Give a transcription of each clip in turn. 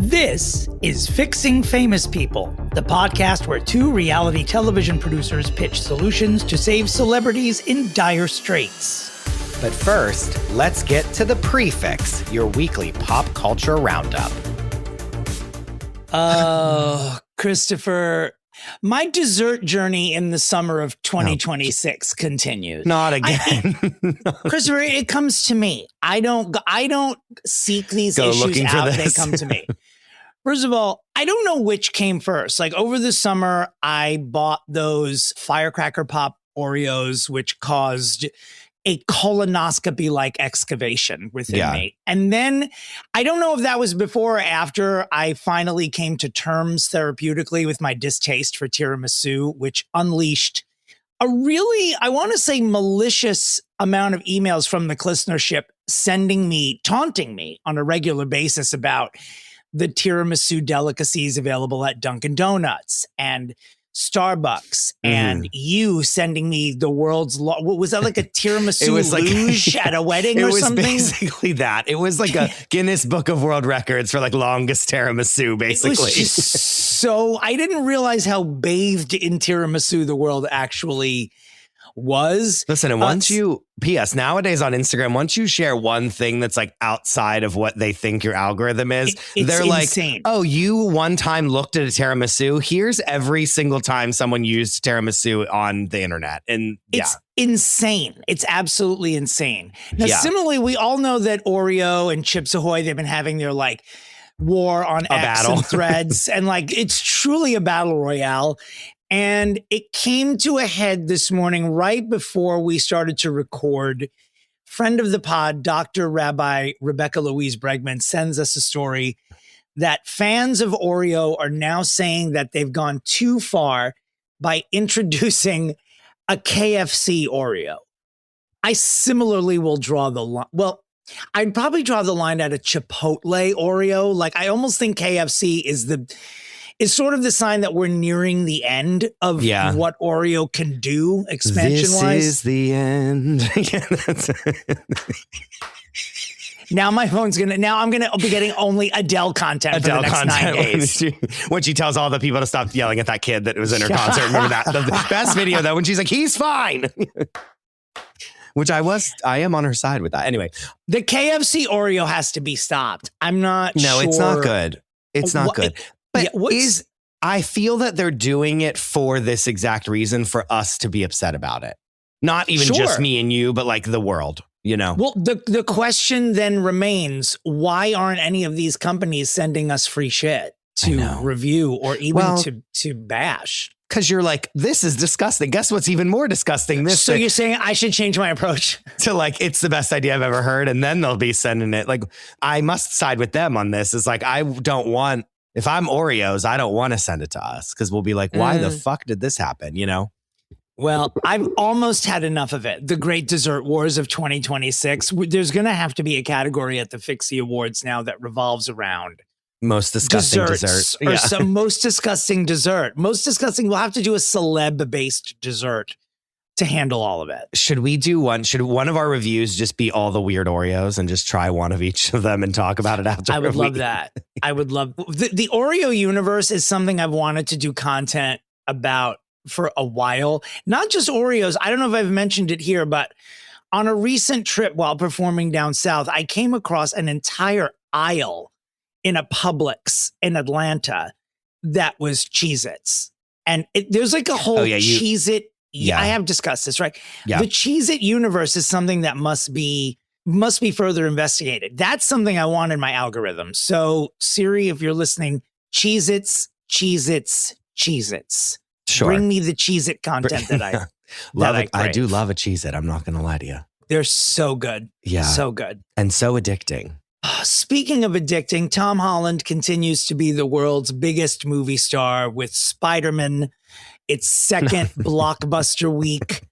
This is Fixing Famous People, the podcast where two reality television producers pitch solutions to save celebrities in dire straits. But first, let's get to the Pre-Fixe, your weekly pop culture roundup. Oh, Christopher, my dessert journey in the summer of 2026 continues. Not again. Christopher, it comes to me. I don't seek these issues out. They come to me. First of all, I don't know which came first. Like over the summer, I bought those firecracker pop Oreos, which caused a colonoscopy-like excavation within me. And then I don't know if that was before or after I finally came to terms therapeutically with my distaste for tiramisu, which unleashed a really, I want to say, malicious amount of emails from the listenership taunting me on a regular basis about the tiramisu delicacies available at Dunkin' Donuts and Starbucks, and you sending me the world's what was that, like a tiramisu luge at a wedding or something? It was basically that. It was like a Guinness Book of World Records for like longest tiramisu, basically. It was just so I didn't realize how bathed in tiramisu the world actually was. Listen, and once P.S. nowadays on Instagram, once you share one thing that's like outside of what they think your algorithm is, they're insane. Like, oh, you one time looked at a tiramisu. Here's every single time someone used tiramisu on the internet. And it's insane. It's absolutely insane. Now, similarly, we all know that Oreo and Chips Ahoy, they've been having their like war on X and Threads. And like, it's truly a battle royale. And it came to a head this morning right before we started to record. Friend of the pod, Dr. Rabbi Rebecca Louise Bregman, sends us a story that fans of Oreo are now saying that they've gone too far by introducing a KFC Oreo. I similarly will draw the line. Well, I'd probably draw the line at a Chipotle Oreo. Like, I almost think KFC is sort of the sign that we're nearing the end of what Oreo can do expansion-wise. This is the end. Now I'm going to be getting only Adele content for the next 9 days. When she tells all the people to stop yelling at that kid that was in her concert. Remember that? The best video, though, when she's like, he's fine. Which I am on her side with that. Anyway. The KFC Oreo has to be stopped. I'm not sure. No, it's not good. It's not good. But I feel that they're doing it for this exact reason, for us to be upset about it. Not even just me and you, but like the world, you know? Well, the question then remains, why aren't any of these companies sending us free shit to review or even to bash? Because you're like, this is disgusting. Guess what's even more disgusting? So you're saying I should change my approach? To like, it's the best idea I've ever heard. And then they'll be sending it. Like, I must side with them on this. It's like, if I'm Oreos, I don't want to send it to us because we'll be like, why the fuck did this happen? You know? Well, I've almost had enough of it. The Great Dessert Wars of 2026. There's going to have to be a category at the Fixie Awards now that revolves around most disgusting dessert. Or some most disgusting dessert. Most disgusting. We'll have to do a celeb-based dessert to handle all of it. Should we do one? Should one of our reviews just be all the weird Oreos and just try one of each of them and talk about it after? I would love that. I would love the Oreo universe is something I've wanted to do content about for a while. Not just Oreos. I don't know if I've mentioned it here, but on a recent trip while performing down south, I came across an entire aisle in a Publix in Atlanta that was Cheez-Its. And there's like a whole Cheez-It. Yeah, I have discussed this, right? Yeah. The Cheez-It universe is something that must be further investigated. That's something I want in my algorithm. So Siri, if you're listening, Cheez-Its, Cheez-Its, Cheez-Its. Sure. Bring me the Cheez-It content that I love. I do love a Cheez-It. I'm not going to lie to you. They're so good. Yeah. So good. And so addicting. Speaking of addicting, Tom Holland continues to be the world's biggest movie star with Spider-Man, its second blockbuster week,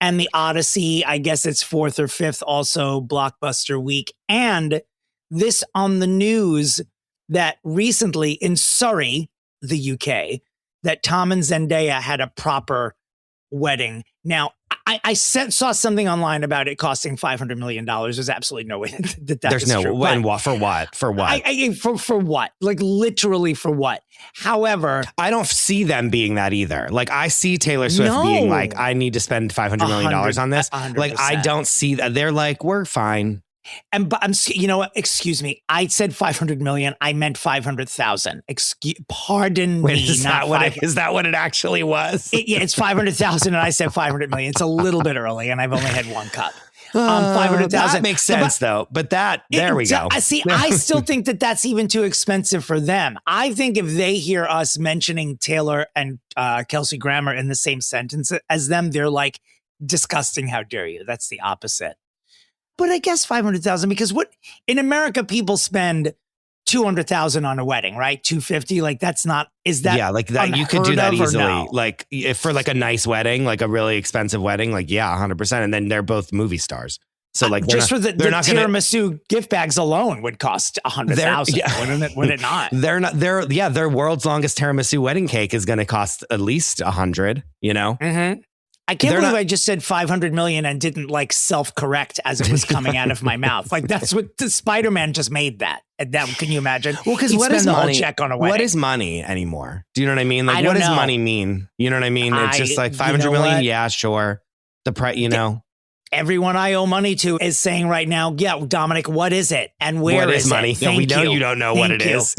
and The Odyssey, I guess it's fourth or fifth also blockbuster week. And this on the news that recently in Surrey, the UK, that Tom and Zendaya had a proper wedding. Now, I saw something online about it costing $500 million. There's absolutely no way that There's is no true. and what for what? For what? For what? Like literally for what? However, I don't see them being that either. Like I see Taylor Swift being like, I need to spend $500 million on this. 100%. Like I don't see that. They're like, we're fine. But you know what? Excuse me. I said 500 million. I meant 500,000. Pardon me. Is that what it actually was? It's 500,000, and I said 500 million. It's a little bit early, and I've only had one cup. 500,000. That makes sense, though. But there we go. See, I still think that that's even too expensive for them. I think if they hear us mentioning Taylor and Kelsey Grammer in the same sentence as them, they're like, disgusting. How dare you? That's the opposite. But I guess 500,000, because what in America people spend 200,000 on a wedding, right? 250, like that's not. Is that like that? You could do that easily. No? Like if for like a nice wedding, like a really expensive wedding, like 100%. And then they're both movie stars. So like just for the tiramisu gift bags alone would cost 100,000. Would it not? Their world's longest tiramisu wedding cake is going to cost at least 100. You know. Mm-hmm. I can't believe I just said 500 million and didn't like self-correct as it was coming out of my mouth. Like that's what the Spider-Man just made that. And that can you imagine? Well, because what is money? Check on a wedding. What is money anymore? Do you know what I mean? Like, what does money mean? You know what I mean? It's just like 500 million. Yeah, sure. The price, Everyone I owe money to is saying right now, yeah, Dominic, what is it? And where is money? It? Thank we know you don't know what it is.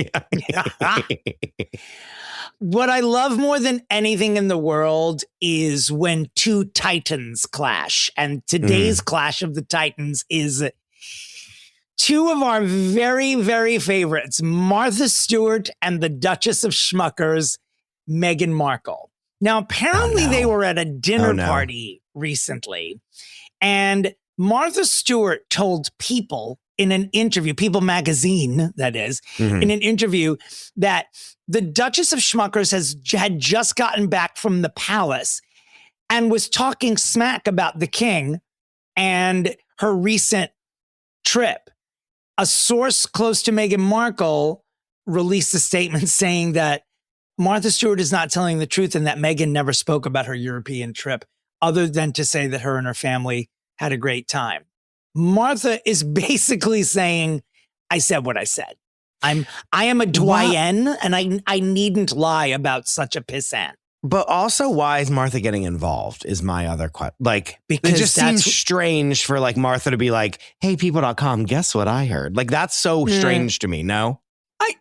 What I love more than anything in the world is when two titans clash. And today's Clash of the Titans is two of our very, very favorites, Martha Stewart and the Duchess of Schmuckers, Meghan Markle. Now, apparently they were at a dinner party recently, and Martha Stewart told People in an interview, People magazine, that is, in an interview that the Duchess of Schmuckers had just gotten back from the palace and was talking smack about the king and her recent trip. A source close to Meghan Markle released a statement saying that Martha Stewart is not telling the truth and that Meghan never spoke about her European trip other than to say that her and her family had a great time. Martha is basically saying, I said what I said. I am a doyen, and I needn't lie about such a pissant. But also, why is Martha getting involved is my other question. Like, because it just seems strange for like Martha to be like, hey, people.com, guess what I heard? Like, that's so strange to me, no?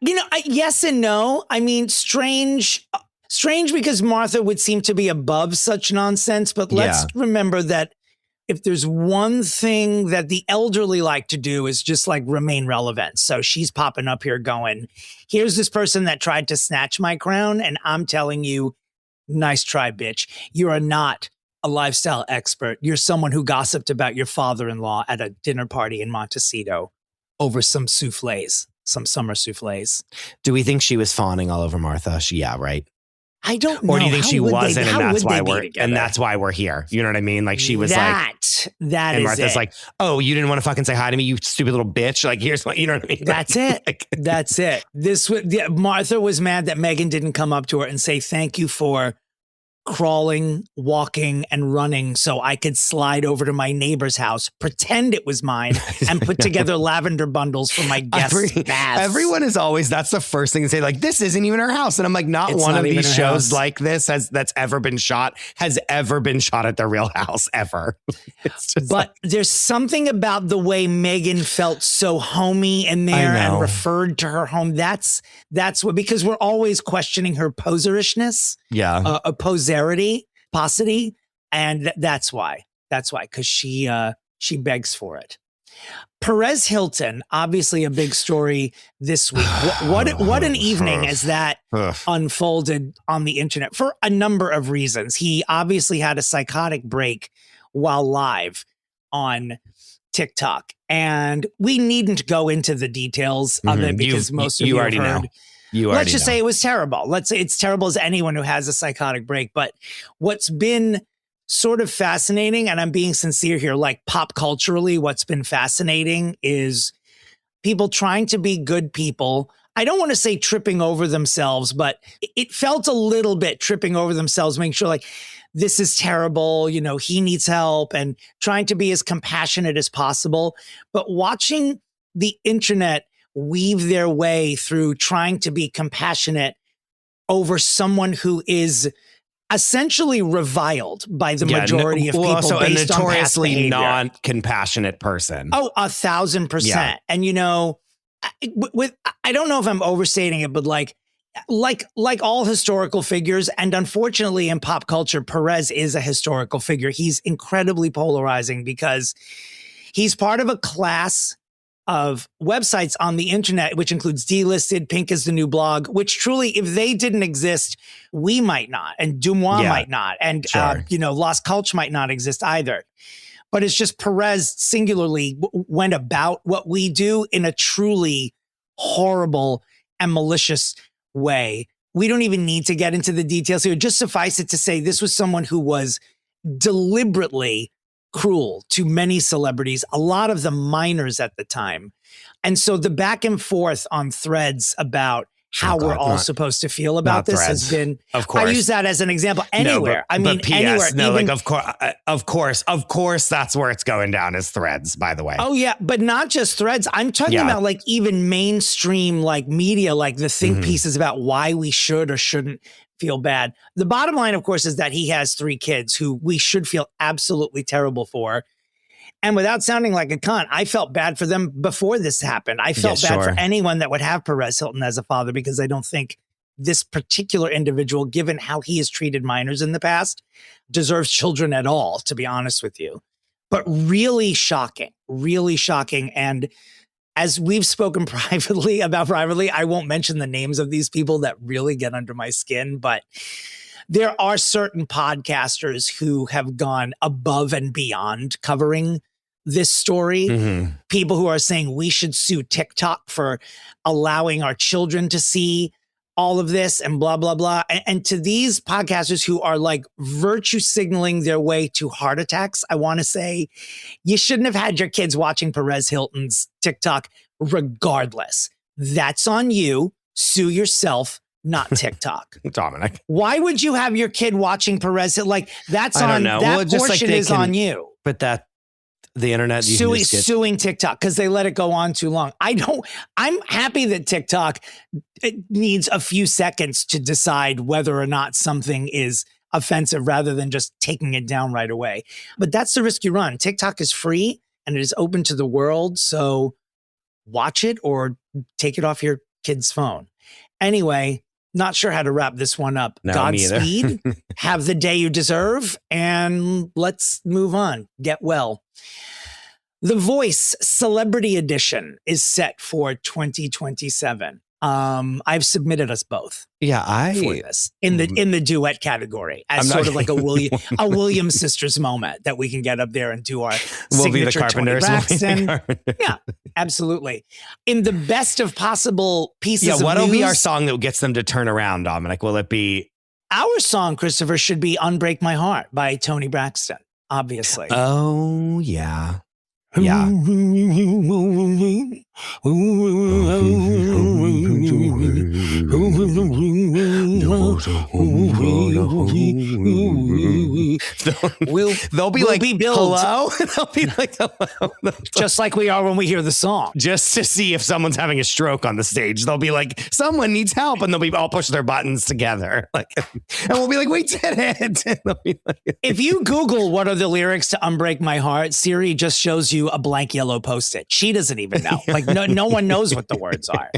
Yes and no. I mean, strange because Martha would seem to be above such nonsense. But let's remember that if there's one thing that the elderly like to do is just like remain relevant. So she's popping up here going, here's this person that tried to snatch my crown. And I'm telling you, nice try, bitch. You are not a lifestyle expert. You're someone who gossiped about your father-in-law at a dinner party in Montecito over some soufflés, some summer soufflés. Do we think she was fawning all over Martha? Yeah, right. I don't know. Or do you think she wasn't, and that's why we're here? You know what I mean? Like she was and Martha's like, oh, you didn't want to fucking say hi to me, you stupid little bitch. Like here's what, you know what I mean? That's it. That's it. Martha was mad that Meghan didn't come up to her and say thank you for crawling, walking, and running so I could slide over to my neighbor's house, pretend it was mine, and put together lavender bundles for my guests' baths. Everyone is always, that's the first thing to say, like, this isn't even our house. And I'm like, not one of these shows like this that's ever been shot has ever been shot at the Real House, ever. But there's something about the way Meghan felt so homey in there and referred to her home. That's what, because we're always questioning her poserishness. Yeah. Paucity, and that's why, because she begs for it. Perez Hilton, obviously a big story this week. What an evening as that unfolded on the internet for a number of reasons. He obviously had a psychotic break while live on TikTok, and we needn't go into the details of it because most of you already know. Let's just say it was terrible. Let's say it's terrible as anyone who has a psychotic break. But what's been sort of fascinating, and I'm being sincere here, like pop culturally, what's been fascinating is people trying to be good people. I don't want to say tripping over themselves, but it felt a little bit tripping over themselves, making sure like this is terrible, you know, he needs help, and trying to be as compassionate as possible. But watching the internet weave their way through trying to be compassionate over someone who is essentially reviled by the majority of people, also based a notoriously on non-compassionate person. Oh, 1,000%. Yeah. And you know, I don't know if I'm overstating it, but like all historical figures, and unfortunately in pop culture, Perez is a historical figure. He's incredibly polarizing because he's part of a class of websites on the internet, which includes Delisted, Pink is the New Blog, which truly, if they didn't exist, we might not, and Dumois might not, and you know, Las Culch might not exist either. But it's just Perez singularly went about what we do in a truly horrible and malicious way. We don't even need to get into the details here. Just suffice it to say, this was someone who was deliberately cruel to many celebrities, a lot of them minors at the time. And so the back and forth on threads about how we're all supposed to feel about this has been, of course. I use that as an example anywhere. Anywhere. No, even, like of course, that's where it's going down, is threads, by the way. Oh yeah. But not just threads. I'm talking about like even mainstream, like media, like the think pieces about why we should or shouldn't feel bad. The bottom line, of course, is that he has 3 kids who we should feel absolutely terrible for. And without sounding like a cunt, I felt bad for them before this happened. I felt bad for anyone that would have Perez Hilton as a father, because I don't think this particular individual, given how he has treated minors in the past, deserves children at all, to be honest with you. But really shocking. And as we've spoken privately, I won't mention the names of these people that really get under my skin, but there are certain podcasters who have gone above and beyond covering this story. People who are saying we should sue TikTok for allowing our children to see all of this and blah, blah, blah. And to these podcasters who are like virtue signaling their way to heart attacks, I want to say you shouldn't have had your kids watching Perez Hilton's TikTok regardless. That's on you. Sue yourself, not TikTok. Dominic. Why would you have your kid watching Perez? Like, that's on, that portion is on you. But that, the internet suing TikTok because they let it go on too long. I'm happy that TikTok needs a few seconds to decide whether or not something is offensive rather than just taking it down right away. But that's the risk you run. TikTok is free and it is open to the world. So watch it or take it off your kid's phone. Anyway, not sure how to wrap this one up. No, Godspeed. Have the day you deserve. And let's move on. Get well. The Voice Celebrity Edition is set for 2027. I've submitted us both. Yeah, for this in the duet category as sort of like a Williams sisters moment that we can get up there and do our we'll be the Carpenters. Yeah, absolutely. In the best of possible pieces. Yeah, what'll be our song that gets them to turn around, Dominic? Will it be our song? Christopher, should be "Unbreak My Heart" by Toni Braxton. Obviously. Oh yeah. Yeah. They'll be like, hello? They'll be like, hello. Just like we are when we hear the song. Just to see if someone's having a stroke on the stage. They'll be like, someone needs help. And they'll be all push their buttons together. Like, and we'll be like, we did it. If you Google what are the lyrics to Unbreak My Heart, Siri just shows you a blank yellow Post-it. She doesn't even know. Like no one knows what the words are.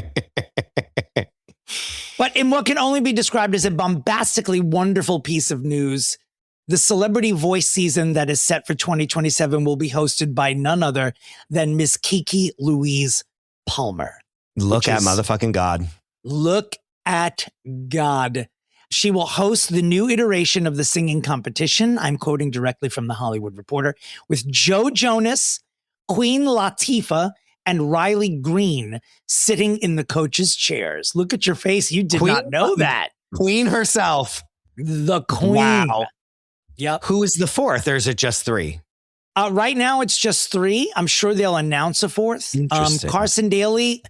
But in what can only be described as a bombastically wonderful piece of news, the Celebrity Voice season that is set for 2027 will be hosted by none other than Miss Kiki Louise Palmer. Look at motherfucking God. Look at God. She will host the new iteration of the singing competition. I'm quoting directly from The Hollywood Reporter, with Joe Jonas, Queen Latifah, and Riley Green sitting in the coaches' chairs. Look at your face. You did not know that. Queen herself. The Queen. Wow. Yep. Who is the fourth, or is it just 3? Right now, it's just 3. I'm sure they'll announce a 4th. Carson Daly,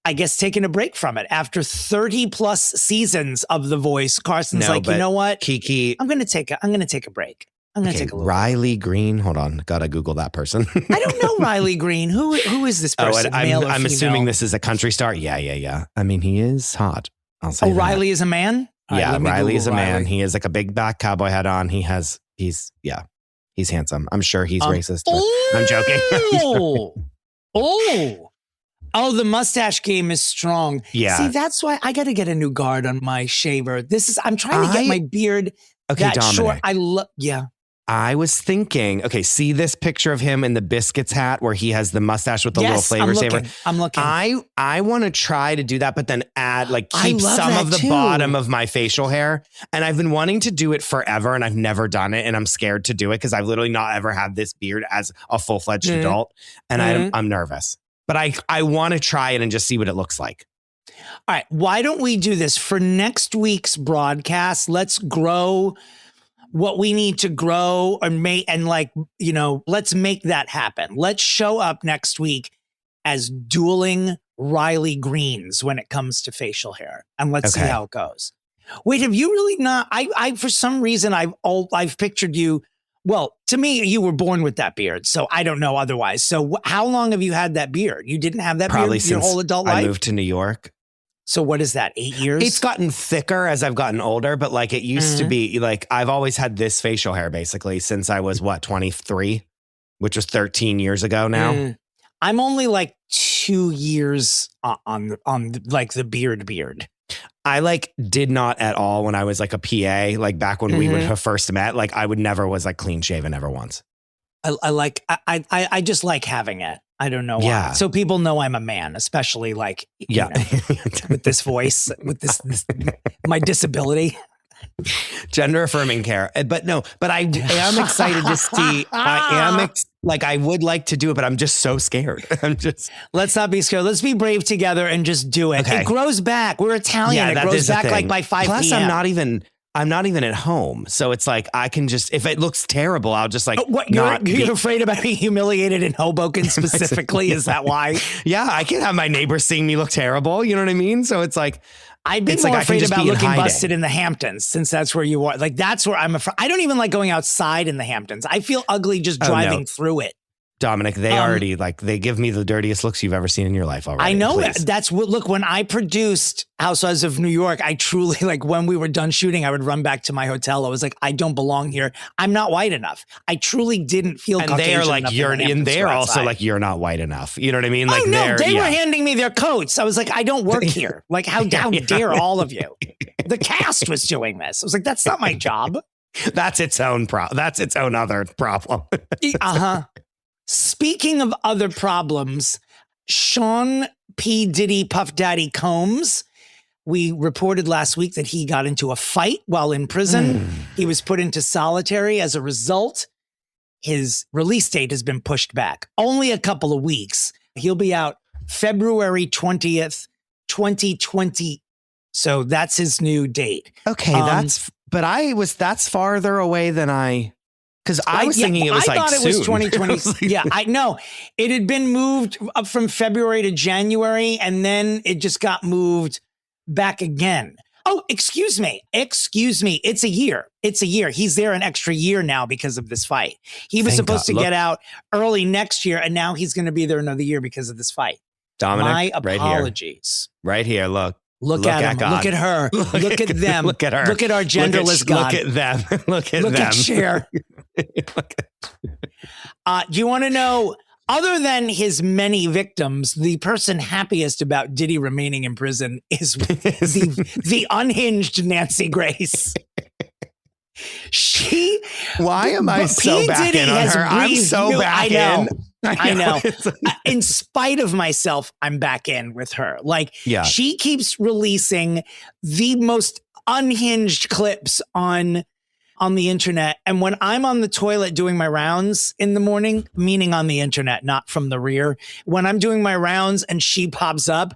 I guess, taking a break from it. After 30 plus seasons of The Voice, Carson's like, you know what? Kiki, I'm going to take a break. I'm going to take a little Riley Green. Hold on. Gotta Google that person. I don't know Riley Green. Who is this person? I'm assuming this is a country star. Yeah. I mean, he is hot. I'll say that. Riley is a man? Yeah, Riley is a man. He has like a big back cowboy hat on. He's handsome. I'm sure he's racist. I'm joking. Oh, the mustache game is strong. Yeah. See, that's why I got to get a new guard on my shaver. I'm trying to get my beard that Dominic. short. I was thinking, see this picture of him in the Biscuits hat where he has the mustache with the little flavor saver. I'm looking. I want to try to do that, but then add keep some of the bottom of my facial hair. And I've been wanting to do it forever and I've never done it. And I'm scared to do it because I've literally not ever had this beard as a full-fledged adult. And I'm nervous, but I want to try it and just see what it looks like. All right. Why don't we do this for next week's broadcast? Let's grow what we need to grow and let's make that happen. Let's show up next week as dueling Riley Greens when it comes to facial hair, and let's see how it goes. Wait, have you really not? I for some reason I've pictured you. Well, to me, you were born with that beard, so I don't know otherwise. So how long have you had that beard? You didn't have that Probably beard your whole adult life? I moved to New York. So what is that, 8 years? It's gotten thicker as I've gotten older, but it used to be I've always had this facial hair basically since I was 23, which was 13 years ago now. I'm only 2 years on the beard. I did not at all when I was a PA, back when we would have first met, I would never was clean shaven ever once. I just like having it. I don't know why. Yeah. So people know I'm a man, especially you know, with this voice, with this my disability. Gender affirming care. But I am excited to see. I would like to do it, but I'm just so scared. Let's not be scared. Let's be brave together and just do it. Okay. It grows back. We're Italian. It grows back by 5 Plus, p.m. I'm not even at home. So it's I can just, if it looks terrible, I'll just you're afraid about being humiliated in Hoboken specifically? Is that why? Yeah, I can't have my neighbors seeing me look terrible. You know what I mean? So it's I'd be more afraid about looking busted in the Hamptons, since that's where you are. That's where I'm afraid. I don't even like going outside in the Hamptons. I feel ugly just driving through it. Dominic, they already they give me the dirtiest looks you've ever seen in your life already. I know please. That's what, look, when I produced Housewives of New York, I truly, when we were done shooting, I would run back to my hotel. I was I don't belong here. I'm not white enough. I truly didn't feel and Caucasian they're enough you're in they're also you're not white enough. You know what I mean? Oh no, they were handing me their coats. I was I don't work here. How dare all of you? The cast was doing this. I was that's not my job. That's its own That's its own other problem. Speaking of other problems, Sean P. Diddy Puff Daddy Combs, we reported last week that he got into a fight while in prison. He was put into solitary. As a result, his release date has been pushed back only a couple of weeks. He'll be out February 20th, 2020. So that's his new date. Okay, that's farther away than because I was thinking it was I thought it was 2020. Yeah, I know. It had been moved up from February to January, and then it just got moved back again. Oh, excuse me. It's a year. He's there an extra year now because of this fight. He was supposed to get out early next year, and now he's going to be there another year because of this fight. Dominic, my apologies. Right here, look. Look at him. God. Look at her. Look at them. Look at her. Look at our genderless God. Look at them. Look at Look them. at Cher. Do you want to know, other than his many victims, the person happiest about Diddy remaining in prison is the unhinged Nancy Grace. Why am I so back in on her? I'm so back in. I know. In spite of myself, I'm back in with her. She keeps releasing the most unhinged clips on the internet. And when I'm on the toilet doing my rounds in the morning, meaning on the internet, not from the rear, when I'm doing my rounds and she pops up,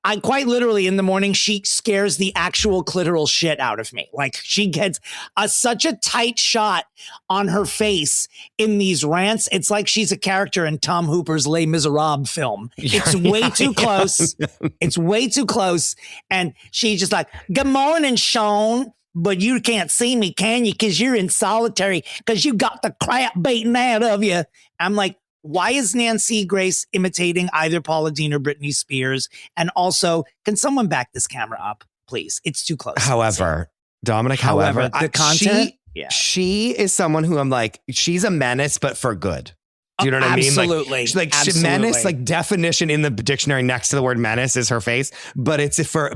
I quite literally in the morning, she scares the actual clitoral shit out of me. Like she gets such a tight shot on her face in these rants. It's like she's a character in Tom Hooper's Les Miserables film. It's way too close. It's way too close. And she's just like, good morning, Sean. But you can't see me, can you? Because you're in solitary because you got the crap beaten out of you. I'm like, why is Nancy Grace imitating either Paula Deen or Britney Spears? And also, can someone back this camera up, please? It's too close. However, Dominic, the content, she is someone who I'm like, she's a menace, but for good. Do you know what I mean? Absolutely. Like menace, like definition in the dictionary next to the word menace is her face, but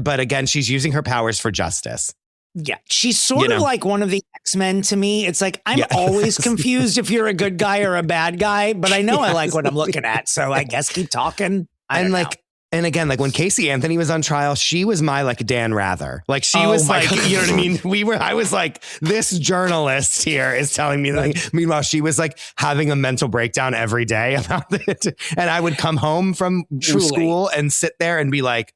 but again, she's using her powers for justice. Yeah, she's sort of like one of the X-Men to me. It's like, I'm always confused if you're a good guy or a bad guy, but I know I like what I'm looking at. So I guess keep talking. And again, like when Casey Anthony was on trial, she was my like Dan Rather. Like she was like, God. You know what I mean? I was like, this journalist here is telling me that. Meanwhile, she was like having a mental breakdown every day about it. And I would come home from school and sit there and be like,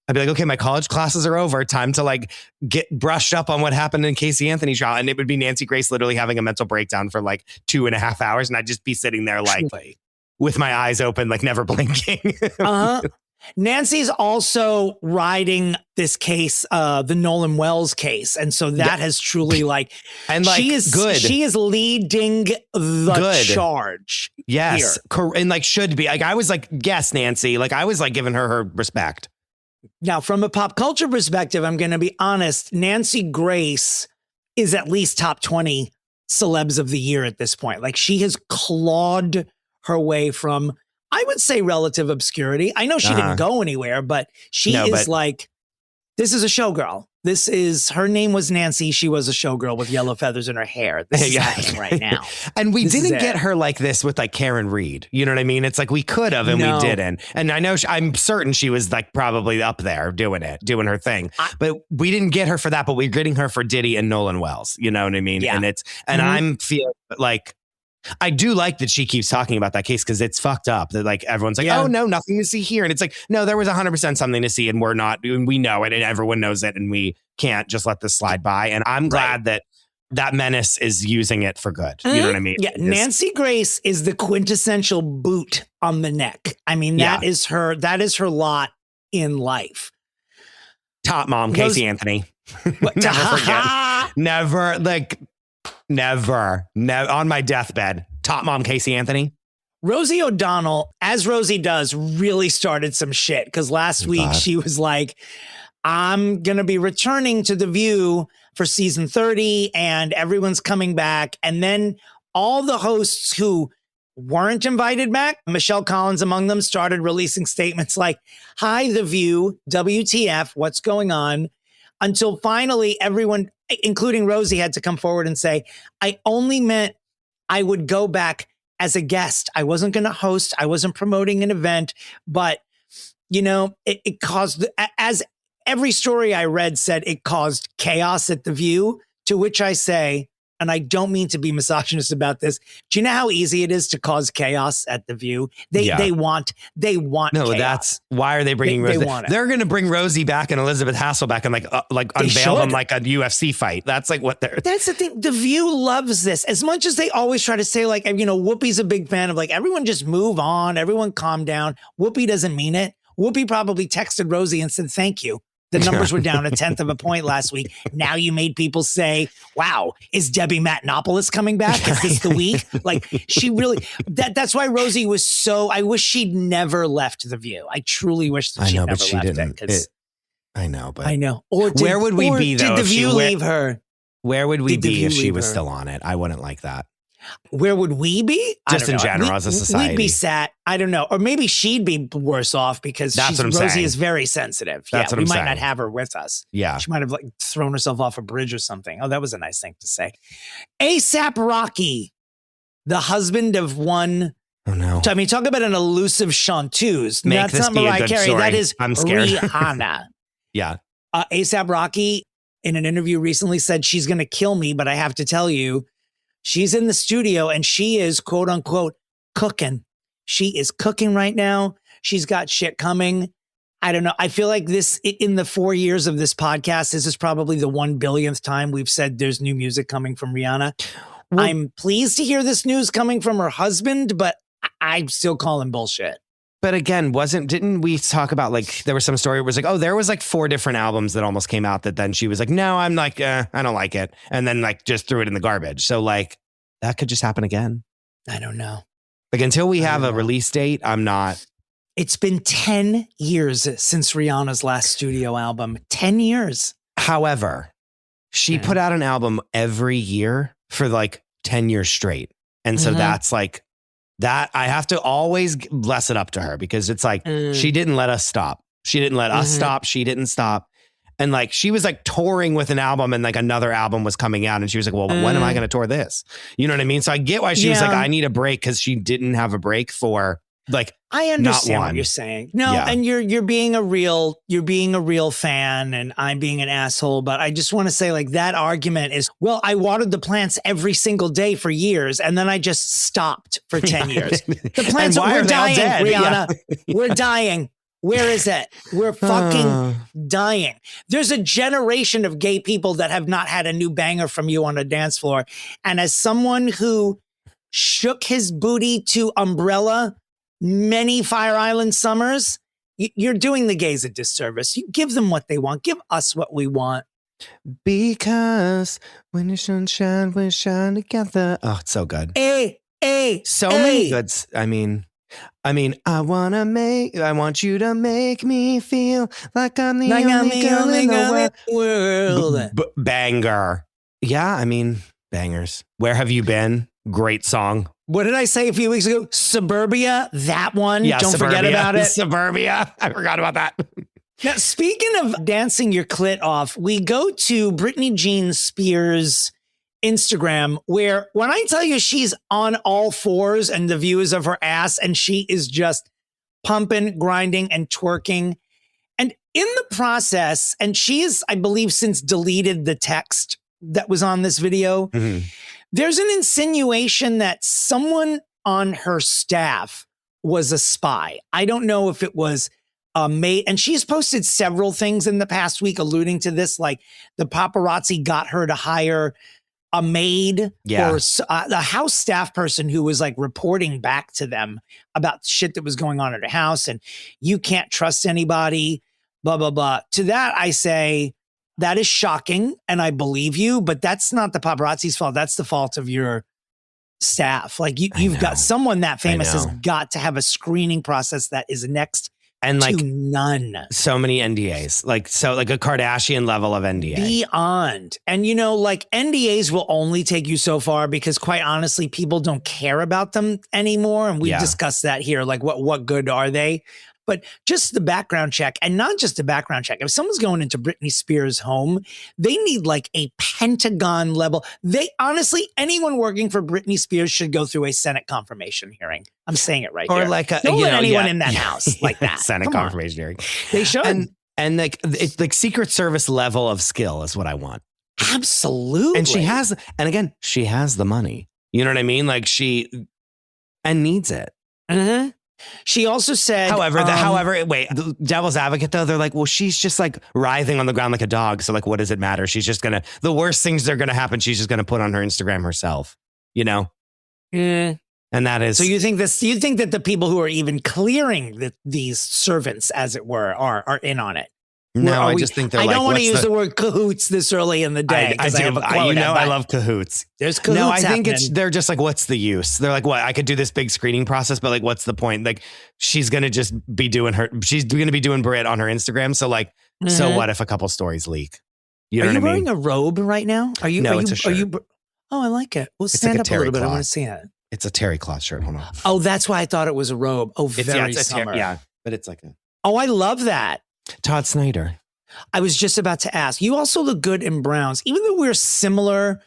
I'd be like, okay, my college classes are over. Time to like get brushed up on what happened in Casey Anthony trial. And it would be Nancy Grace literally having a mental breakdown for like 2.5 hours. And I'd just be sitting there like with my eyes open, like never blinking. Nancy's also riding this case, the Nolan Wells case. And so that has truly like, and like, she is good. She is leading the charge. Yes. And like should be like, I was like, yes, Nancy, like I was like giving her respect. Now, from a pop culture perspective, I'm going to be honest. Nancy Grace is at least top 20 celebs of the year at this point. Like she has clawed her way from, I would say, relative obscurity. I know she didn't go anywhere, but she is like, this is a showgirl. Her name was Nancy. She was a showgirl with yellow feathers in her hair. This is happening right now. And we didn't get her like this with like Karen Reed. You know what I mean? It's like we could have and we didn't. And I know I'm certain she was like probably up there doing her thing. But we didn't get her for that. But we're getting her for Diddy and Nolan Wells. You know what I mean? Yeah. And I'm feeling like, I do like that she keeps talking about that case because it's fucked up that like everyone's like, oh no, nothing to see here. And it's like, no, there was 100% something to see and we know it and everyone knows it and we can't just let this slide by. And I'm glad that menace is using it for good. You know what I mean? Yeah. Nancy Grace is the quintessential boot on the neck. I mean, that is her lot in life. Top mom, Casey Anthony. Never forget. Never on my deathbed. Top mom, Casey Anthony. Rosie O'Donnell, as Rosie does, really started some shit because last week she was like, I'm going to be returning to The View for season 30 and everyone's coming back. And then all the hosts who weren't invited back, Michelle Collins among them, started releasing statements like, hi, The View, WTF, what's going on? Until finally everyone, including Rosie, had to come forward and say, I only meant I would go back as a guest. I wasn't going to host. I wasn't promoting an event. But, you know, it caused, as every story I read said, it caused chaos at The View, to which I say, and I don't mean to be misogynist about this. Do you know how easy it is to cause chaos at The View? They want no, chaos. That's why are they bringing Rosie? They're going to bring Rosie back and Elizabeth Hasselbeck and like unveil them like a UFC fight. That's like what they're. That's the thing. The View loves this as much as they always try to say like, you know, Whoopi's a big fan of like, everyone just move on. Everyone calm down. Whoopi doesn't mean it. Whoopi probably texted Rosie and said, thank you. The numbers were down 1/10 of a point last week. Now you made people say, wow, is Debbie Matenopoulos coming back? Is this the week? Like she really, that's why Rosie was so, I wish she'd never left The View. I truly wish that she'd never left it. I know, but. I know. Or where would we be though? Did The View leave her? Where would we be if she was still on it? I wouldn't like that. Where would we be? Just in general as a society. We'd be sad. I don't know. Or maybe she'd be worse off because Rosie is very sensitive. That's what we I'm might saying. not have her with us. Yeah. She might have like thrown herself off a bridge or something. Oh, that was a nice thing to say. A$AP Rocky, the husband of one. Oh no. I mean, talk about an elusive chanteuse. That's not Mariah Carey. That is I'm scared. Rihanna. Yeah. A$AP Rocky in an interview recently said she's going to kill me, but I have to tell you, she's in the studio and she is, quote unquote, cooking. She is cooking right now. She's got shit coming. I don't know. I feel like this, in the 4 years of this podcast, this is probably the 1 billionth time we've said there's new music coming from Rihanna. Well, I'm pleased to hear this news coming from her husband, but I'm still calling bullshit. But again, didn't we talk about like, there was some story where it was like, oh, there was like 4 different albums that almost came out that then she was like, no, I'm like, I don't like it. And then like just threw it in the garbage. So like that could just happen again. I don't know. Like until we have a release date, I'm not. It's been 10 years since Rihanna's last studio album. 10 years. However, she put out an album every year for like 10 years straight. And so that's like that. I have to always bless it up to her because it's like she didn't let us stop. She didn't let us stop. She didn't stop. And like she was like touring with an album and like another album was coming out. And she was like, well, when am I going to tour this? You know what I mean? So I get why she was like, I need a break because she didn't have a break for like. I understand what you're saying. No, and you're being a real fan and I'm being an asshole, but I just want to say like that argument is, well, I watered the plants every single day for years and then I just stopped for 10 years. The plants we're dying, Rihanna. Yeah. We're dying. Where is it? We're fucking dying. There's a generation of gay people that have not had a new banger from you on a dance floor. And as someone who shook his booty to Umbrella many Fire Island summers, you're doing the gays a disservice. You give them what they want. Give us what we want. Because when the sun shines, we shine together. Oh, it's so good. So many good. I mean, I want you to make me feel like I'm the only girl in the world. Banger. Yeah, I mean, bangers. Where Have You Been? Great song. What did I say a few weeks ago? Suburbia, that one. Yeah, Don't Suburbia, forget about it. Suburbia. I forgot about that. Now, speaking of dancing your clit off, we go to Britney Jean Spears' Instagram, where when I tell you she's on all fours and the view is of her ass and she is just pumping, grinding, and twerking. And in the process, and she is, I believe, since deleted the text that was on this video, there's an insinuation that someone on her staff was a spy. I don't know if it was a maid, and she's posted several things in the past week alluding to this, like the paparazzi got her to hire a maid or the house staff person who was like reporting back to them about shit that was going on at her house, and you can't trust anybody, blah, blah, blah. To that, I say, that is shocking, and I believe you, but that's not the paparazzi's fault. That's the fault of your staff. Like you've got someone that famous has got to have a screening process that is next and like to none. So many NDAs, like a Kardashian level of NDA. Beyond. And you know, like NDAs will only take you so far because quite honestly, people don't care about them anymore. And we've discussed that here. Like what good are they? But just the background check, and not just a background check. If someone's going into Britney Spears' home, they need like a Pentagon level. Honestly, anyone working for Britney Spears should go through a Senate confirmation hearing. I'm saying it right or here. Like don't let anyone in that house like that. Senate confirmation hearing. They should. And like it's like Secret Service level of skill is what I want. Absolutely. And she has the money. You know what I mean? Like and needs it. She also said, however, the devil's advocate though, they're like, well, she's just like writhing on the ground like a dog. So like, what does it matter? She's just the worst things that are going to happen. She's just going to put on her Instagram herself, you know? Yeah. And that is. So you think that the people who are even clearing these servants, as it were, are in on it? No, I just think they're I don't want to use the word cahoots this early in the day. I love cahoots. There's cahoots. No, I think happening. they're just like, what's the use? They're like, what? I could do this big screening process, but like, what's the point? Like, she's going to just be doing Brit on her Instagram. So like, so what if a couple stories leak? You know what I mean? Are you wearing a robe right now? No, it's a shirt. Oh, I like it. Well, stand up a little bit. I want to see it. It's a terry cloth shirt. Hold on. Oh, that's why I thought it was a robe. Oh, very summer. But it's like Oh, I love that. Todd Snyder. I was just about to ask. You also look good in browns, even though we're similar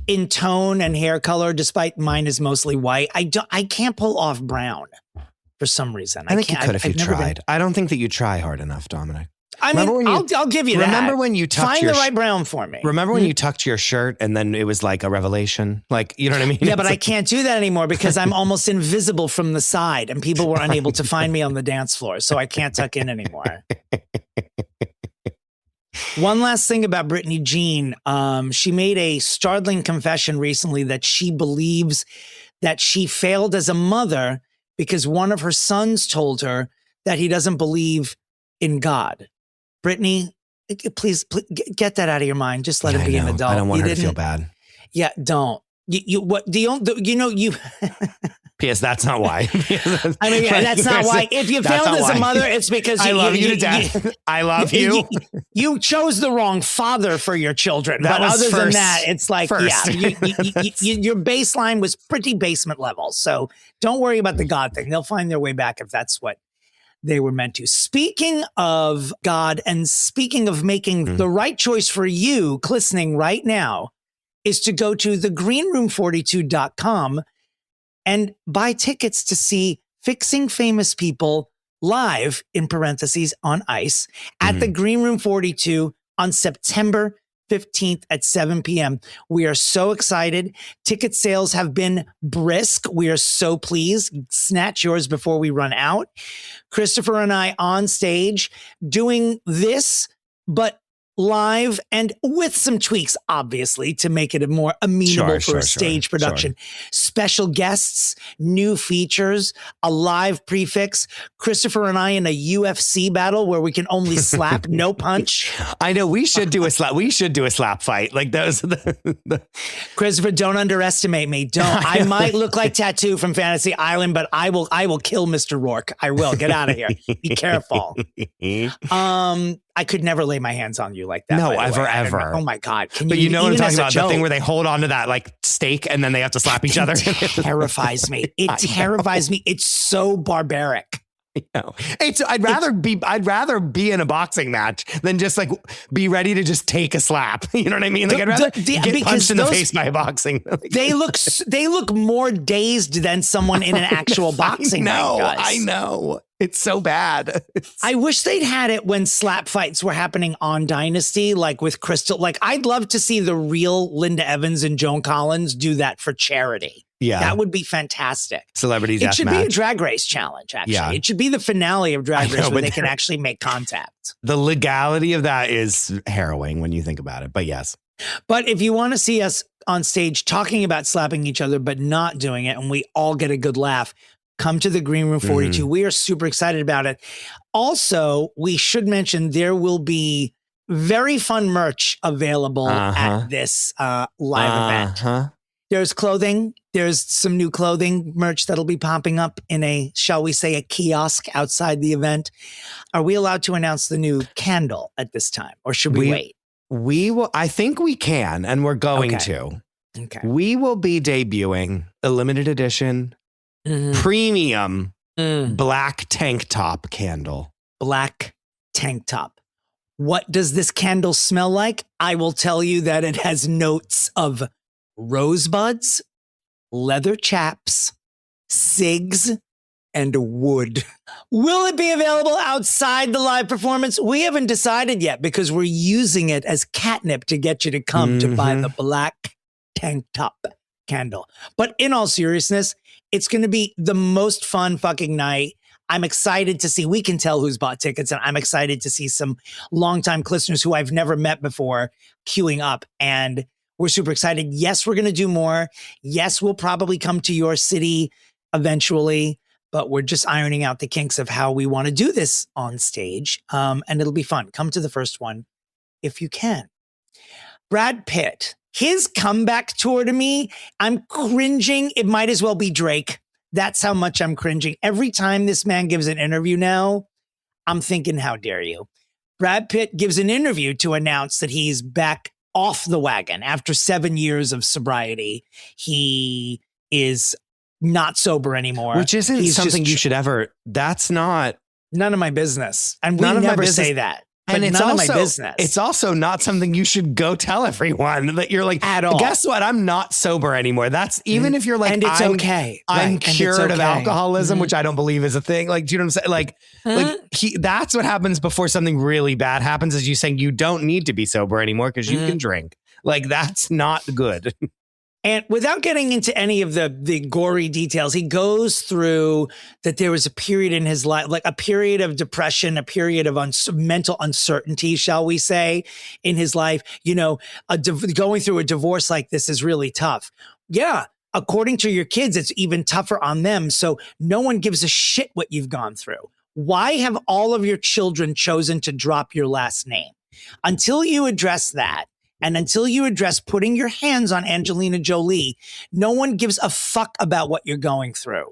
in tone and hair color. Despite mine is mostly white, I can't pull off brown for some reason. I think you could if you tried. I don't think that you try hard enough, Dominic. I mean, I'll give you that. Remember when you tucked Find the right brown for me. Remember when you tucked your shirt and then it was like a revelation? Like, you know what I mean? Yeah, but I can't do that anymore because I'm almost invisible from the side and people were unable to find me on the dance floor. So I can't tuck in anymore. One last thing about Brittany Jean. She made a startling confession recently that she believes that she failed as a mother because one of her sons told her that he doesn't believe in God. Brittany, please get that out of your mind. Just let him be an adult. I don't want her to feel bad. Yeah, don't. You P.S. That's not why. I mean, that's not why. If you failed as a mother, it's because I love you to death. I love you. You chose the wrong father for your children. But other than that, it's like, yeah, your baseline was pretty basement level. So don't worry about the God thing. They'll find their way back if that's what they were meant to. Speaking of God and speaking of making the right choice for you listening right now is to go to thegreenroom42.com and buy tickets to see Fixing Famous People live, in parentheses, on ice at the Green Room 42 on September 15th at 7 p.m. We are so excited. Ticket sales have been brisk. We are so pleased. Snatch yours before we run out. Christopher and I on stage doing this, but live and with some tweaks, obviously, to make it a more amenable for a stage production. Special guests, new features, a live Pre-Fixe, Christopher and I in a UFC battle where we can only slap, no punch. I know we should do a slap. We should do a slap fight. Like those. Christopher, don't underestimate me. Don't. I might look like Tattoo from Fantasy Island, but I will kill Mr. Rourke. I will. Get out of here. Be careful. I could never lay my hands on you like that. No, ever. Oh my God. But you know what I'm talking about? The thing where they hold on to that like stake and then they have to slap each other. It terrifies me. It terrifies me. It's so barbaric. know. I'd rather be in a boxing match than just like be ready to just take a slap. You know what I mean? Like I'd rather get punched in the face by a boxing. They look more dazed than someone in an actual boxing ring does. I know. It's so bad. I wish they'd had it when slap fights were happening on Dynasty, like with Crystal. Like I'd love to see the real Linda Evans and Joan Collins do that for charity. Yeah. That would be fantastic. Celebrities It should be match. a Drag Race challenge, actually. Yeah. It should be the finale of Drag Race where they can actually make contact. The legality of that is harrowing when you think about it. But yes. But if you want to see us on stage talking about slapping each other, but not doing it, and we all get a good laugh, come to the Green Room 42. Mm-hmm. We are super excited about it. Also, we should mention there will be very fun merch available at this live event. There's clothing. There's some new clothing merch that'll be popping up in a, shall we say, a kiosk outside the event. Are we allowed to announce the new candle at this time, or should we wait? We will. I think we can, and we're going to. Okay. We will be debuting a limited edition premium black tank top candle. Black tank top. What does this candle smell like? I will tell you that it has notes of rosebuds, leather chaps, cigs, and wood. Will it be available outside the live performance? We haven't decided yet because we're using it as catnip to get you to come to buy the black tank top candle. But in all seriousness, it's going to be the most fun fucking night. I'm excited to see, we can tell who's bought tickets, and I'm excited to see some longtime listeners who I've never met before queuing up, and we're super excited. Yes, we're going to do more. Yes, we'll probably come to your city eventually, but we're just ironing out the kinks of how we want to do this on stage. And it'll be fun. Come to the first one if you can. Brad Pitt, his comeback tour to me, I'm cringing. It might as well be Drake. That's how much I'm cringing. Every time this man gives an interview now, I'm thinking, how dare you? Brad Pitt gives an interview to announce that he's back off the wagon after 7 years of sobriety. He is not sober anymore. Which isn't something you should ever, that's not. None of my business. And we never say that. but it's none also, of my business. It's also not something you should go tell everyone that you're like, at all. Guess what? I'm not sober anymore. That's even if you're like, and it's okay. I'm cured of alcoholism, which I don't believe is a thing. Like, do you know what I'm saying? Like that's what happens before something really bad happens is you saying you don't need to be sober anymore because you can drink. Like, that's not good. And without getting into any of the gory details, he goes through that there was a period in his life, like a period of depression, a period of mental uncertainty, shall we say, in his life. You know, going through a divorce like this is really tough. Yeah. According to your kids, it's even tougher on them. So no one gives a shit what you've gone through. Why have all of your children chosen to drop your last name? Until you address that, and until you address putting your hands on Angelina Jolie, no one gives a fuck about what you're going through.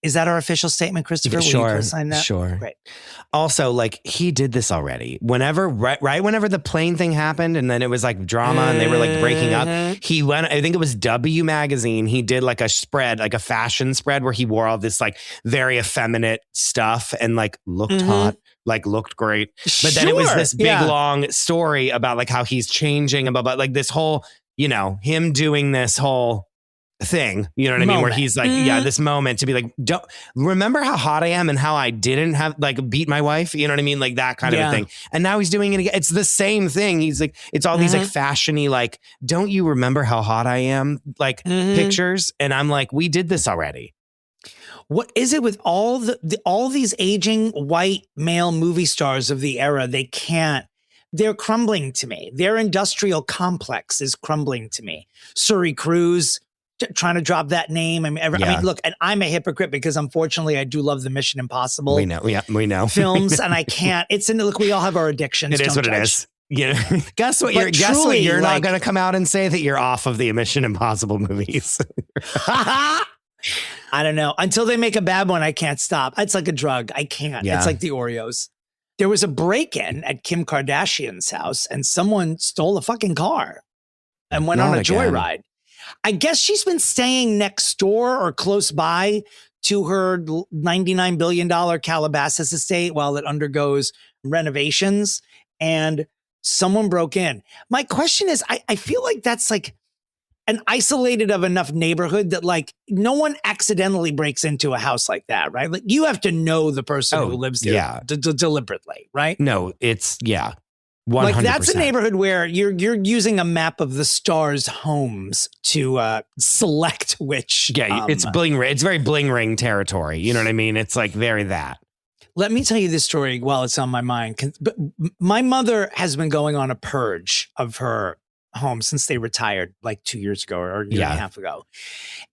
Is that our official statement, Christopher? Sure. Will you sign that? Sure. Great. Also, like, he did this already. Right whenever the plane thing happened, and then it was like drama and they were like breaking up, he went, I think it was W Magazine. He did like a spread, like a fashion spread where he wore all this like very effeminate stuff and like looked hot. Like looked great. But then it was this big long story about like how he's changing about like this whole, you know, him doing this whole thing, you know what I mean? Where he's like, this moment to be like, don't remember how hot I am and how I didn't have like beat my wife, you know what I mean? Like that kind of a thing. And now he's doing it again. It's the same thing. He's like, it's all these like fashiony, like, don't you remember how hot I am? Like pictures. And I'm like, we did this already. What is it with all all these aging white male movie stars of the era? They're crumbling to me. Their industrial complex is crumbling to me. Suri Cruise, trying to drop that name. I mean, look, and I'm a hypocrite because unfortunately I do love the Mission Impossible. We know films, and I can't. Look, we all have our addictions. It is what it is. Yeah. Guess what? You're not going to come out and say that you're off of the Mission Impossible movies. I don't know. Until they make a bad one, I can't stop. It's like a drug. I can't. Yeah. It's like the Oreos. There was a break-in at Kim Kardashian's house and someone stole a fucking car and went on a joyride. I guess she's been staying next door or close by to her $99 billion Calabasas estate while it undergoes renovations, and someone broke in. My question is, I feel like that's like an isolated of enough neighborhood that like no one accidentally breaks into a house like that, right? Like you have to know the person who lives there deliberately, right? No, it's 100%. Like that's a neighborhood where you're using a map of the stars' homes to select which. Yeah, it's bling. It's very bling ring territory. You know what I mean? It's like very that. Let me tell you this story while it's on my mind. But my mother has been going on a purge of her home since they retired like 2 years ago or a year and a half ago.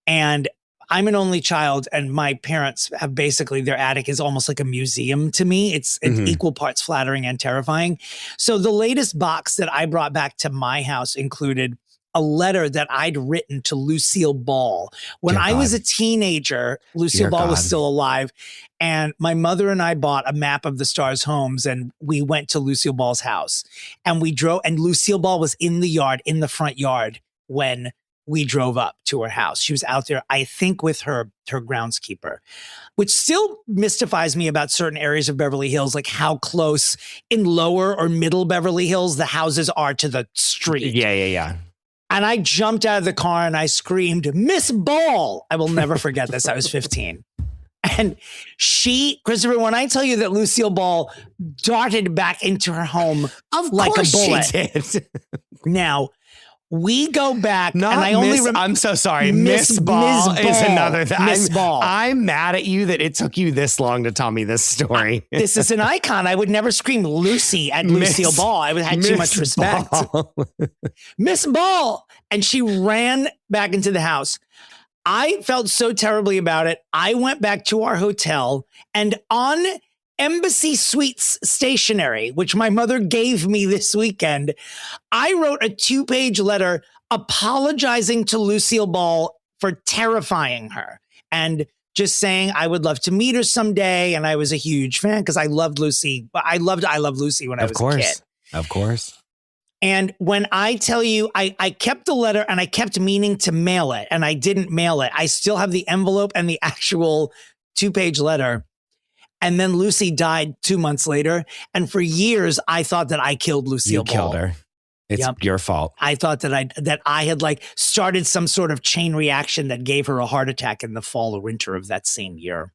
And I'm an only child, and my parents have basically, their attic is almost like a museum to me. It's equal parts flattering and terrifying. So the latest box that I brought back to my house included a letter that I'd written to Lucille Ball. When I was a teenager, Lucille Ball was still alive. And my mother and I bought a map of the stars' homes, and we went to Lucille Ball's house. And we drove, and Lucille Ball was in the front yard when we drove up to her house. She was out there, I think, with her groundskeeper, which still mystifies me about certain areas of Beverly Hills, like how close in lower or middle Beverly Hills the houses are to the street. Yeah. And I jumped out of the car and I screamed, "Miss Ball!" I will never forget this. I was 15. And Christopher, when I tell you that Lucille Ball darted back into her home like a bullet. She did. Now, we go back, and I only I'm so sorry. Miss Ball is another thing. Miss Ball. I'm mad at you that it took you this long to tell me this story. This is an icon. I would never scream Lucy at Lucille Ball. I had too much respect. Miss Ball. And she ran back into the house. I felt so terribly about it. I went back to our hotel, and on Embassy Suites stationery, which my mother gave me this weekend, I wrote a 2-page letter apologizing to Lucille Ball for terrifying her and just saying I would love to meet her someday. And I was a huge fan because I loved Lucy. I loved Lucy when I was a kid. Of course. And when I tell you, I kept the letter and I kept meaning to mail it, and I didn't mail it. I still have the envelope and the actual 2-page letter. And then Lucy died 2 months later. And for years, I thought that I killed Lucille Ball. You killed her. It's your fault. I thought that I had like started some sort of chain reaction that gave her a heart attack in the fall or winter of that same year.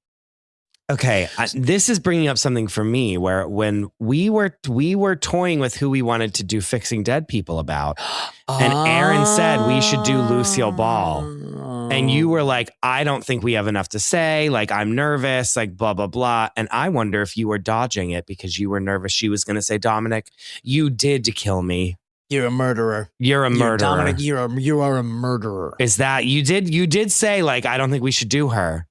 Okay, this is bringing up something for me where when we were toying with who we wanted to do Fixing Dead People about, and Aaron said we should do Lucille Ball, and you were like, I don't think we have enough to say, like I'm nervous, like blah blah blah, and I wonder if you were dodging it because you were nervous she was going to say, Dominic, you did kill me. You're a murderer. You're a murderer. Dominic, you are a murderer. Is that you did say like I don't think we should do her.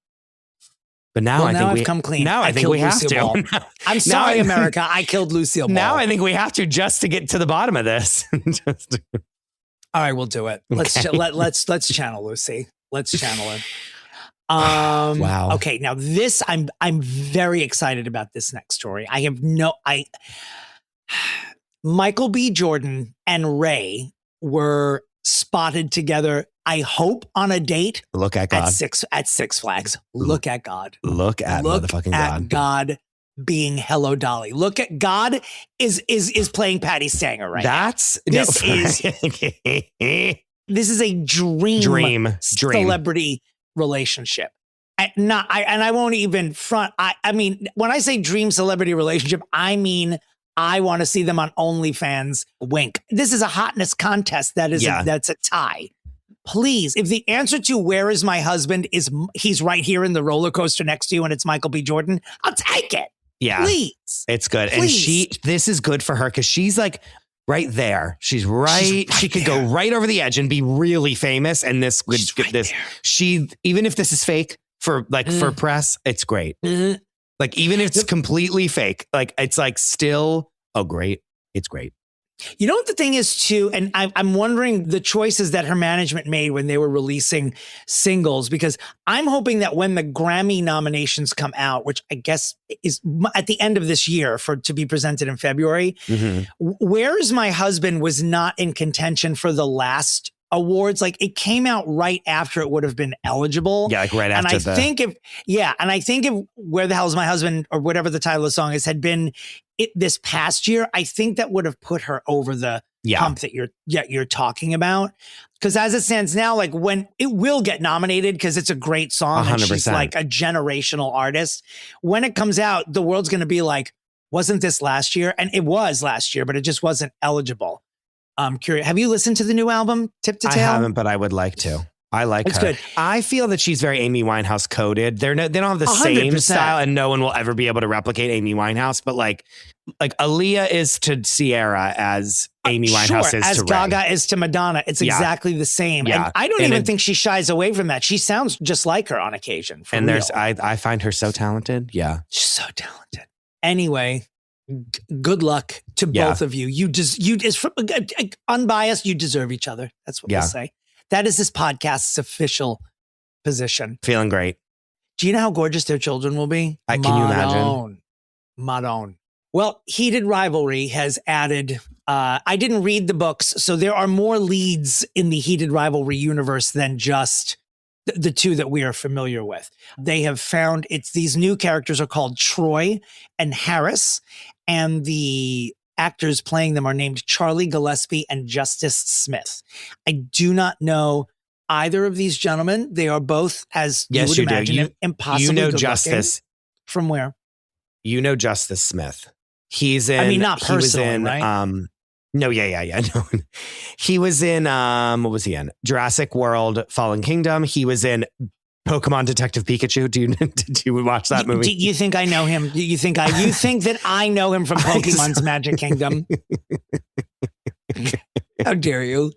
But now I've come clean. Now I think we have to. I'm sorry, America. I killed Lucille Ball. Now I think we have to just to get to the bottom of this. All right, we'll do it. Okay. Let's channel Lucy. Let's channel her. Wow. Okay, now this I'm very excited about this next story. Michael B. Jordan and Raye were spotted together, I hope, on a date. Look at God. At Six Flags. Look at God. Look at motherfucking God. God being Hello Dolly. Look at God is playing Patty Stanger right now. This is a dream celebrity relationship. I won't even front. I mean, when I say dream celebrity relationship, I mean I want to see them on OnlyFans. Wink. This is a hotness contest. That's a tie. Please, if the answer to where is my husband is he's right here in the roller coaster next to you and it's Michael B. Jordan, I'll take it. Yeah. Please. It's good. Please. And this is good for her because she's like right there. She's right she could go right over the edge and be really famous. And this would get this. Even if this is fake for press, it's great. Mm-hmm. Like, even if it's completely fake, like, it's like still, great. It's great. You know what the thing is too? And I'm wondering the choices that her management made when they were releasing singles, because I'm hoping that when the Grammy nominations come out, which I guess is at the end of this year to be presented in February, Where Is My Husband was not in contention for the last awards. Like, it came out right after it would have been eligible. Yeah, like right after. And I think if Where the Hell Is My Husband, or whatever the title of the song is, had been it this past year, I think that would have put her over the hump that you're talking about. Because as it stands now, like, when it will get nominated because it's a great song 100%. And she's like a generational artist. When it comes out, the world's going to be like, wasn't this last year? And it was last year, but it just wasn't eligible. I'm curious. Have you listened to the new album, Tip to Tail? I haven't, but I would like to. I like it's her. Good. I feel that she's very Amy Winehouse coded. They don't have the 100%. Same style, and no one will ever be able to replicate Amy Winehouse. But like Aaliyah is to Sierra as Amy Winehouse is as to Gaga Raye. Is to Madonna. It's exactly the same. Yeah. And I don't even think she shies away from that. She sounds just like her on occasion. And I find her so talented. Yeah, she's so talented. Anyway. Good luck to both of you. You just unbiased. You deserve each other. That's what we'll say. That is this podcast's official position. Feeling great. Do you know how gorgeous their children will be? Can you imagine? Madon. Well, Heated Rivalry has added. I didn't read the books, so there are more leads in the Heated Rivalry universe than just the two that we are familiar with. They have found these new characters are called Troy and Harris, and the actors playing them are named Charlie Gillespie and Justice Smith. I do not know either of these gentlemen. They are both, as you would imagine, impossibly You know good Justice. From where? You know Justice Smith. He's in. I mean, not personally, right? No, yeah. No. He was in, what was he in? Jurassic World, Fallen Kingdom. He was in Pokemon Detective Pikachu. Did you watch that movie? Do you think I know him? You think that I know him from Pokemon's Magic Kingdom? How dare you?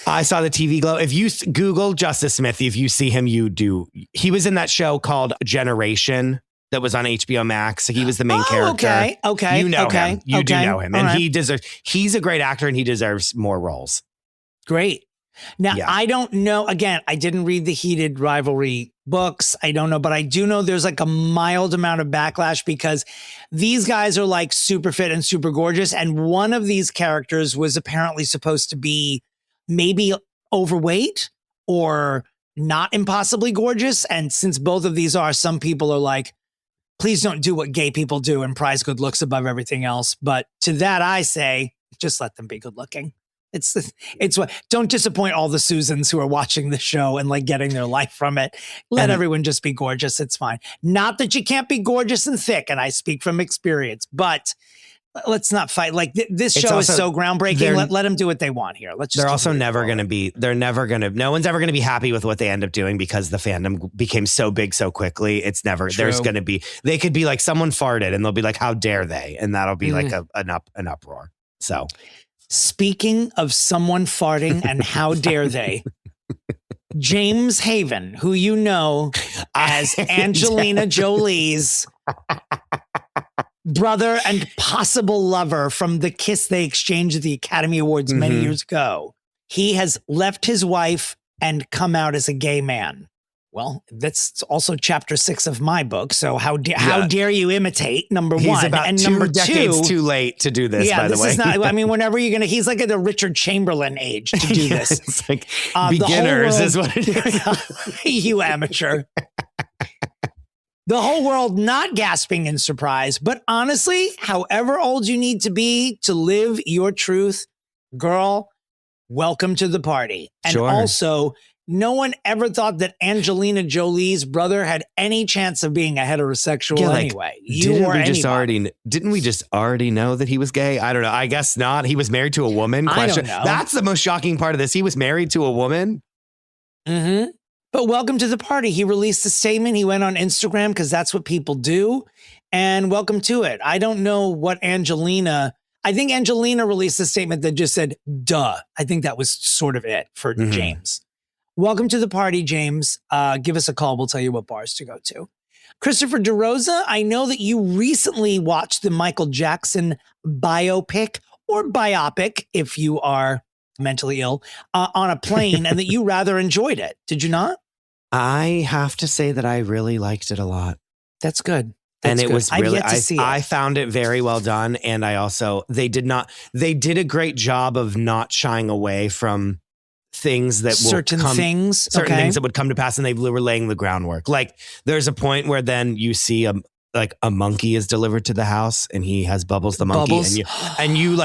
I saw the TV glow. If you Google Justice Smith, if you see him, you do. He was in that show called Generation that was on HBO Max. He was the main character. Okay. You know him. You do know him. And right. He's a great actor and he deserves more roles. Great. Now, I don't know. Again, I didn't read the Heated Rivalry books. I don't know, but I do know there's like a mild amount of backlash because these guys are like super fit and super gorgeous. And one of these characters was apparently supposed to be maybe overweight or not impossibly gorgeous. And since both of these are, some people are like, please don't do what gay people do and prize good looks above everything else. But to that, I say, just let them be good looking. It's what, don't disappoint all the Susans who are watching the show and like getting their life from it. Let everyone just be gorgeous. It's fine. Not that you can't be gorgeous and thick. And I speak from experience, but let's not fight. Like this show is so groundbreaking. Let them do what they want here. They're also never going to be, no one's ever going to be happy with what they end up doing because the fandom became so big so quickly. It's never, there's going to be, they could be like someone farted and they'll be like, how dare they? And that'll be like an uproar. So speaking of someone farting and how dare they, James Haven, who you know as Angelina Jolie's brother and possible lover from the kiss they exchanged at the Academy Awards many years ago. He has left his wife and come out as a gay man. Well, that's also chapter 6 of my book. So how dare you imitate? Number one. He's about and number 2 decades too late to do this, by the way. Is not, I mean, whenever you're going to, he's like at the Richard Chamberlain age to do this. It's like beginners is what it is. You amateur. The whole world not gasping in surprise, but honestly, however old you need to be to live your truth, girl, welcome to the party. And also, no one ever thought that Angelina Jolie's brother had any chance of being a heterosexual anyway. Didn't we just already know that he was gay? I don't know. I guess not. He was married to a woman. I don't know. That's the most shocking part of this. He was married to a woman. Mm-hmm. But welcome to the party. He released a statement. He went on Instagram because that's what people do. And welcome to it. I don't know what I think Angelina released a statement that just said, duh. I think that was sort of it for James. Welcome to the party, James. Give us a call. We'll tell you what bars to go to. Christopher DeRosa, I know that you recently watched the Michael Jackson biopic or biopic, if you are mentally ill, on a plane, and that you rather enjoyed it. Did you not? I have to say that I really liked it a lot. That's good. It was really, I found it very well done. And they did a great job of not shying away from things that certain things that would come to pass, and they were laying the groundwork. Like there's a point where then you see a monkey is delivered to the house and he has Bubbles the monkey, and you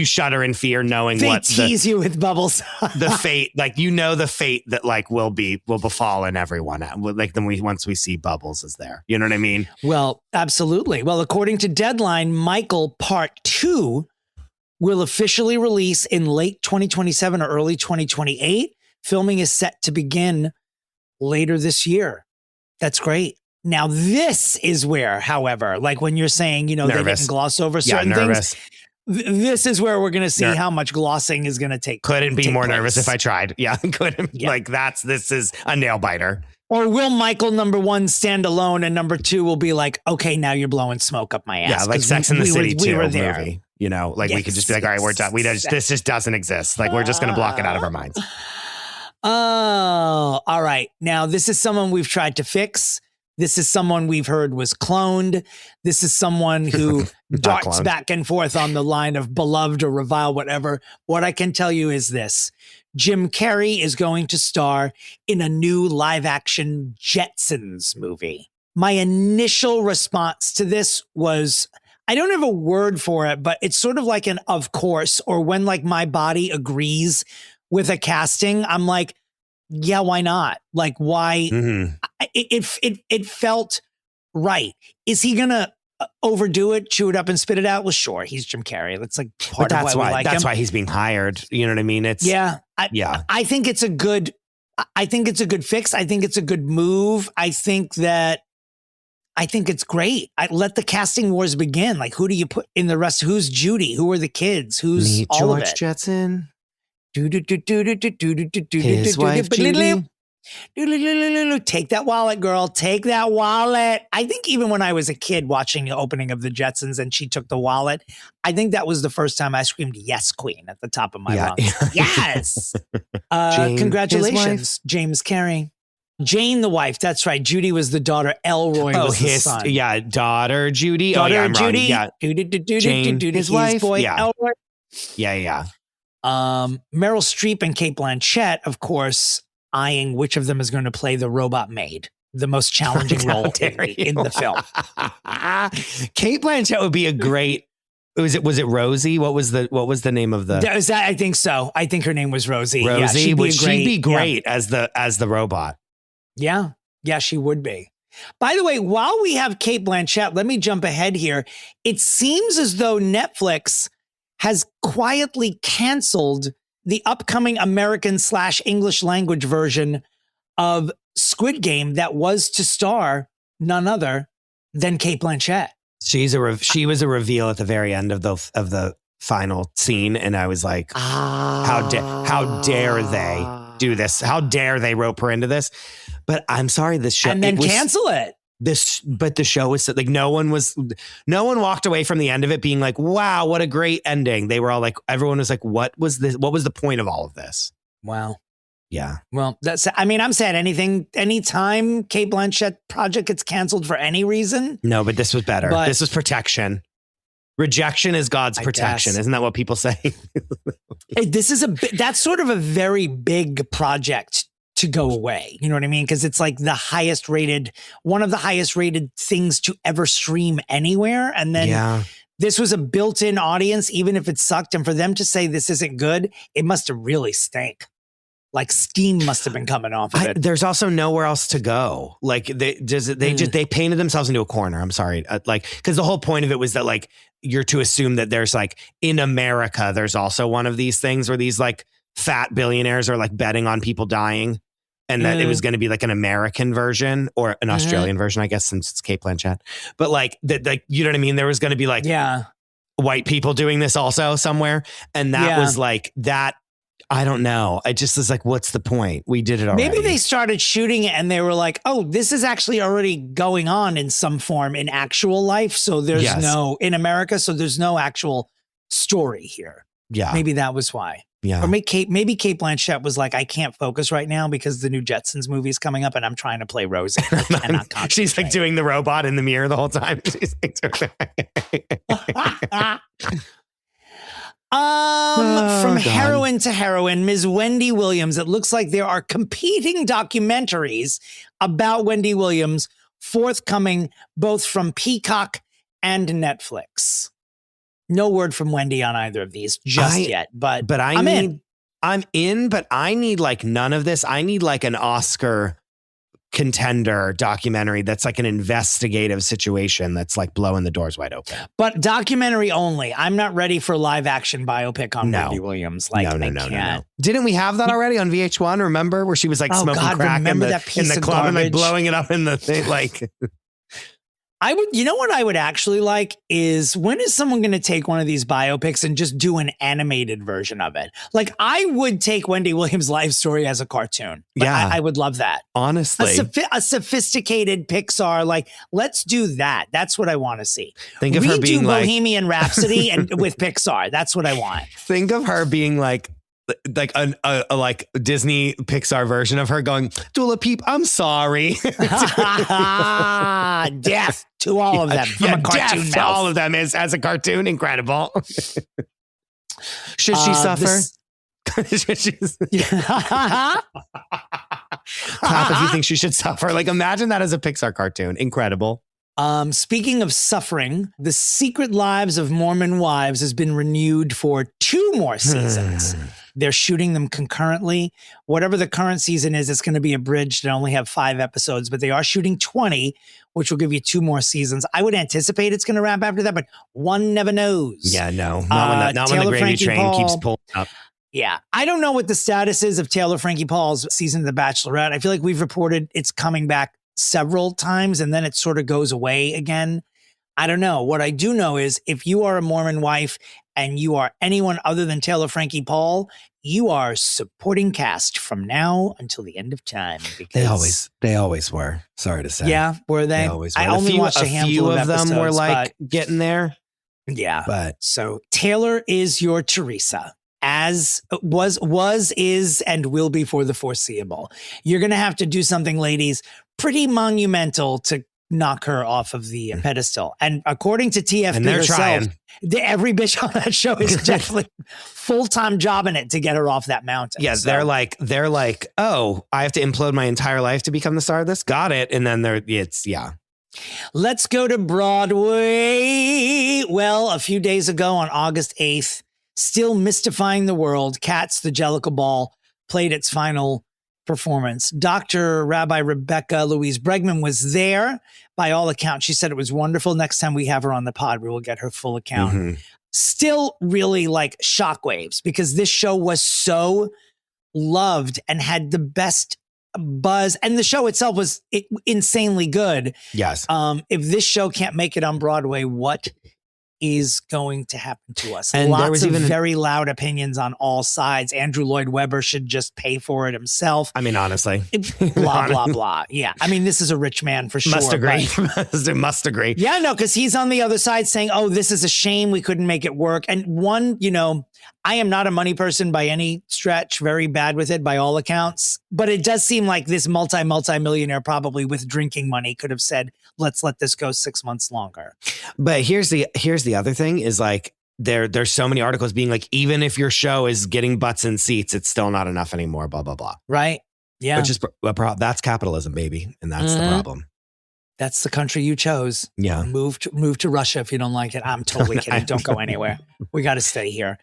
shudder in fear knowing they tease you with Bubbles. The fate, the fate that will befall in everyone. Once we see Bubbles is there, you know what I mean? Well, absolutely. Well, according to Deadline, Michael Part 2 will officially release in late 2027 or early 2028. Filming is set to begin later this year. That's great. Now, this is where, however, like when you're saying, they didn't gloss over certain things. This is where we're going to see how much glossing is going to take. Couldn't be more nervous if I tried. Yeah, couldn't. Yeah. This is a nail biter. Or will Michael, number 1, stand alone, and number 2 will be like, okay, now you're blowing smoke up my ass. Yeah, like Sex and the City 2 were there. Movie. We could just be like, all right, we're done. This just doesn't exist. Like, we're just going to block it out of our minds. Oh, all right. Now, this is someone we've tried to fix. This is someone we've heard was cloned. This is someone who darts back and forth on the line of beloved or reviled, whatever. What I can tell you is this. Jim Carrey is going to star in a new live-action Jetsons movie. My initial response to this was, I don't have a word for it, but it's sort of like an of course, or when my body agrees with a casting, I'm like, yeah, why not? Like, why? Mm-hmm. It felt right. Is he gonna overdo it, chew it up, and spit it out? Well, sure, he's Jim Carrey. That's part of why we like him. That's why he's being hired. You know what I mean? I think it's a good. I think it's a good fix. I think it's a good move. I think it's great. I let the casting wars begin. Like, who do you put in the rest? Who's Judy? Who are the kids? Who's Meet all George of it? Jetson. His wife, Judy. Take that wallet, girl. Take that wallet. I think even when I was a kid watching the opening of the Jetsons and she took the wallet, I think that was the first time I screamed, yes, queen, at the top of my lungs. Yes. Congratulations, James Carrey. Jane, the wife. That's right. Judy was the daughter. Elroy was the son. Yeah, daughter Judy. Daughter Judy. Yeah. Jane, his wife. Boy, yeah. Elroy. Yeah. Meryl Streep and Cate Blanchett, of course, eyeing which of them is going to play the robot maid. the most challenging role in the film. Kate Blanchett would be a great. Was it Rosie? What was the name of the? I think so. I think her name was Rosie. Rosie, yeah, she'd be great as the robot. Yeah, she would be. By the way, while we have Kate Blanchett, let me jump ahead here. It seems as though Netflix has quietly canceled the upcoming American/English language version of Squid Game that was to star none other than Kate Blanchett. She was a reveal at the very end of the final scene, and I was like, how dare they do this? How dare they rope her into this? But I'm sorry, this show and then cancel it. But the show was like no one walked away from the end of it being like, wow, what a great ending. They were all like, everyone was like, what was this? What was the point of all of this? Wow. Yeah. Well, I'm sad. Anytime Kate Blanchett project gets canceled for any reason. No, but this was better. This was protection. Rejection is God's protection. Isn't that what people say? That's sort of a very big project to go away. You know what I mean? Because it's like one of the highest rated things to ever stream anywhere. And then this was a built-in audience, even if it sucked. And for them to say this isn't good, it must have really stank. Like steam must have been coming off of it. There's also nowhere else to go. Like they painted themselves into a corner. I'm sorry. Because the whole point of it was that like, you're to assume that there's like in America, there's also one of these things where these like fat billionaires are like betting on people dying. And that it was going to be like an American version or an Australian version, I guess, since it's Kate Blanchett. But like, you know what I mean? There was going to be like white people doing this also somewhere. And that was like that. I don't know. I just was like, what's the point? We did it already. Maybe they started shooting it and they were like, oh, this is actually already going on in some form in actual life. So there's in America. So there's no actual story here. Yeah. Maybe that was why. Yeah. Or maybe Kate Blanchett was like, I can't focus right now because the new Jetsons movie is coming up and I'm trying to play Rosie. I cannot concentrate. She's like doing the robot in the mirror the whole time. She's like, from heroine to heroine, Ms. Wendy Williams. It looks like there are competing documentaries about Wendy Williams forthcoming both from Peacock and Netflix. No word from Wendy on either of these yet, but I'm in, but I need like none of this. I need like an Oscar contender documentary that's like an investigative situation that's like blowing the doors wide open. But documentary only. I'm not ready for live action biopic on Wendy Williams. Like, no. Didn't we have that already on VH1? Remember where she was like smoking crack in the club and like blowing it up in the thing? Like, you know what I would actually like is when is someone going to take one of these biopics and just do an animated version of it? Like I would take Wendy Williams' life story as a cartoon. I would love that. Honestly, a sophisticated Pixar, like let's do that. That's what I want to see. Think of her being like Bohemian Rhapsody and with Pixar. That's what I want. Think of her being like a like Disney Pixar version of her going, Dula Peep, I'm sorry. Death to all of them from a cartoon death to all of them as a cartoon. Incredible. Should she suffer? Clap if you think she should suffer. Like imagine that as a Pixar cartoon. Incredible. Speaking of suffering, The Secret Lives of Mormon Wives has been renewed for 2 more seasons. They're shooting them concurrently. Whatever the current season is, it's going to be abridged and only have 5 episodes, but they are shooting 20, which will give you 2 more seasons. I would anticipate it's going to wrap after that, but one never knows. Yeah, no. Not when the gravy train keeps pulling up. Yeah. I don't know what the status is of Taylor Frankie Paul's season of The Bachelorette. I feel like we've reported it's coming back several times and then it sort of goes away again. I don't know. What I do know is if you are a Mormon wife and you are anyone other than Taylor Frankie Paul, you are supporting cast from now until the end of time. Because they always were. Sorry to say. Yeah, were they? They always were. I only watched a handful of episodes, them were like getting there. Yeah. But so Taylor is your Teresa. As was, is, and will be for the foreseeable. You're going to have to do something, ladies, pretty monumental to knock her off of the pedestal. And according to TFP and they're herself, trying. Every bitch on that show is definitely full-time job in it to get her off that mountain. Yeah, so. they're like, oh, I have to implode my entire life to become the star of this. Got it. And then Let's go to Broadway. Well, a few days ago on August 8th, still mystifying the world, Cats, the Jellicle Ball played its final performance. Dr. Rabbi Rebecca Louise Bregman was there. By all accounts, she said it was wonderful. Next time we have her on the pod, we will get her full account. Mm-hmm. Still really like shockwaves because this show was so loved and had the best buzz, and the show itself was insanely good. Yes. If this show can't make it on Broadway, what is going to happen to us? And lots there was of even very loud opinions on all sides. Andrew Lloyd Webber should just pay for it himself. I mean, honestly, blah, blah, blah. Yeah. I mean, this is a rich man for sure. Must agree. Must agree. Yeah, no, because he's on the other side saying, oh, this is a shame. We couldn't make it work. And one, I am not a money person by any stretch, very bad with it by all accounts. But it does seem like this multi-millionaire probably with drinking money could have said, let's let this go 6 months longer. But here's the other thing is like there's so many articles being like, even if your show is getting butts in seats, it's still not enough anymore, blah, blah, blah. Right. Yeah. Which is that's capitalism, baby. And that's the problem. That's the country you chose. Yeah. Move to Russia if you don't like it. I'm totally kidding. Don't go anywhere. We got to stay here.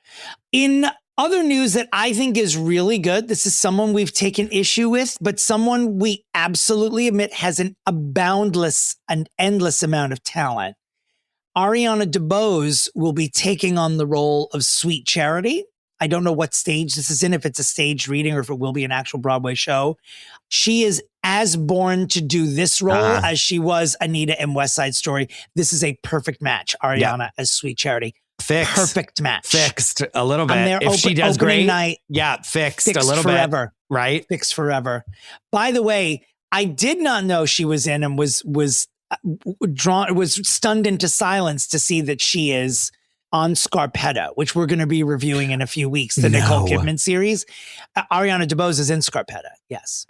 In other news that I think is really good, this is someone we've taken issue with, but someone we absolutely admit has an endless amount of talent. Ariana DeBose will be taking on the role of Sweet Charity. I don't know what stage this is in, if it's a staged reading or if it will be an actual Broadway show. She is as born to do this role as she was Anita in West Side Story. This is a perfect match. Ariana as Sweet Charity. Perfect match. Fixed a little bit. There, if she does great, night, fixed a little forever. Bit. Right? Fixed forever. By the way, I did not know she was in and was stunned into silence to see that she is on Scarpetta, which we're going to be reviewing in a few weeks, the Nicole Kidman series. Ariana DeBose is in Scarpetta. Yes.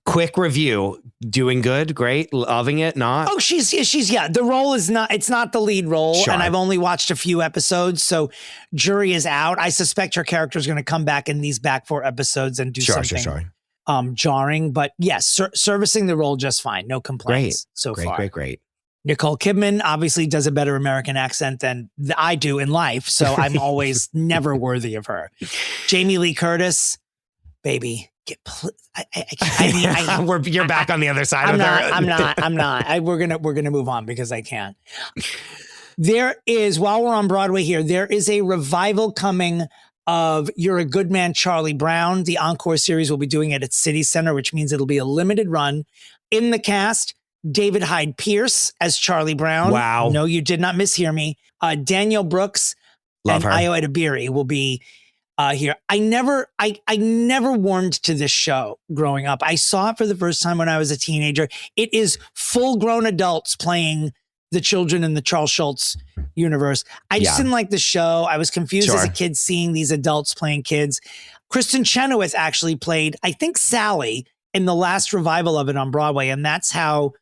Quick review. Doing good. Great. Loving it. Not. Oh, she's the role is not, it's not the lead role. Sure. And I've only watched a few episodes. So jury is out. I suspect her character is going to come back in these back 4 episodes and do something jarring. But yes, servicing the role just fine. No complaints so far. Great. Nicole Kidman obviously does a better American accent than I do in life, so I'm always never worthy of her. Jamie Lee Curtis, baby, you're back on the other side of her. I'm not. We're gonna move on because I can't. There is, while we're on Broadway here, there is a revival coming of You're a Good Man, Charlie Brown. The Encore series will be doing it at City Center, which means it'll be a limited run. In the cast, David Hyde Pierce as Charlie Brown. Wow. No, you did not mishear me. Danielle Brooks and Ayo Edebiri will be here. I never warmed to this show growing up. I saw it for the first time when I was a teenager. It is full-grown adults playing the children in the Charles Schultz universe. I just didn't like the show. I was confused as a kid seeing these adults playing kids. Kristen Chenoweth actually played, I think, Sally in the last revival of it on Broadway. And that's how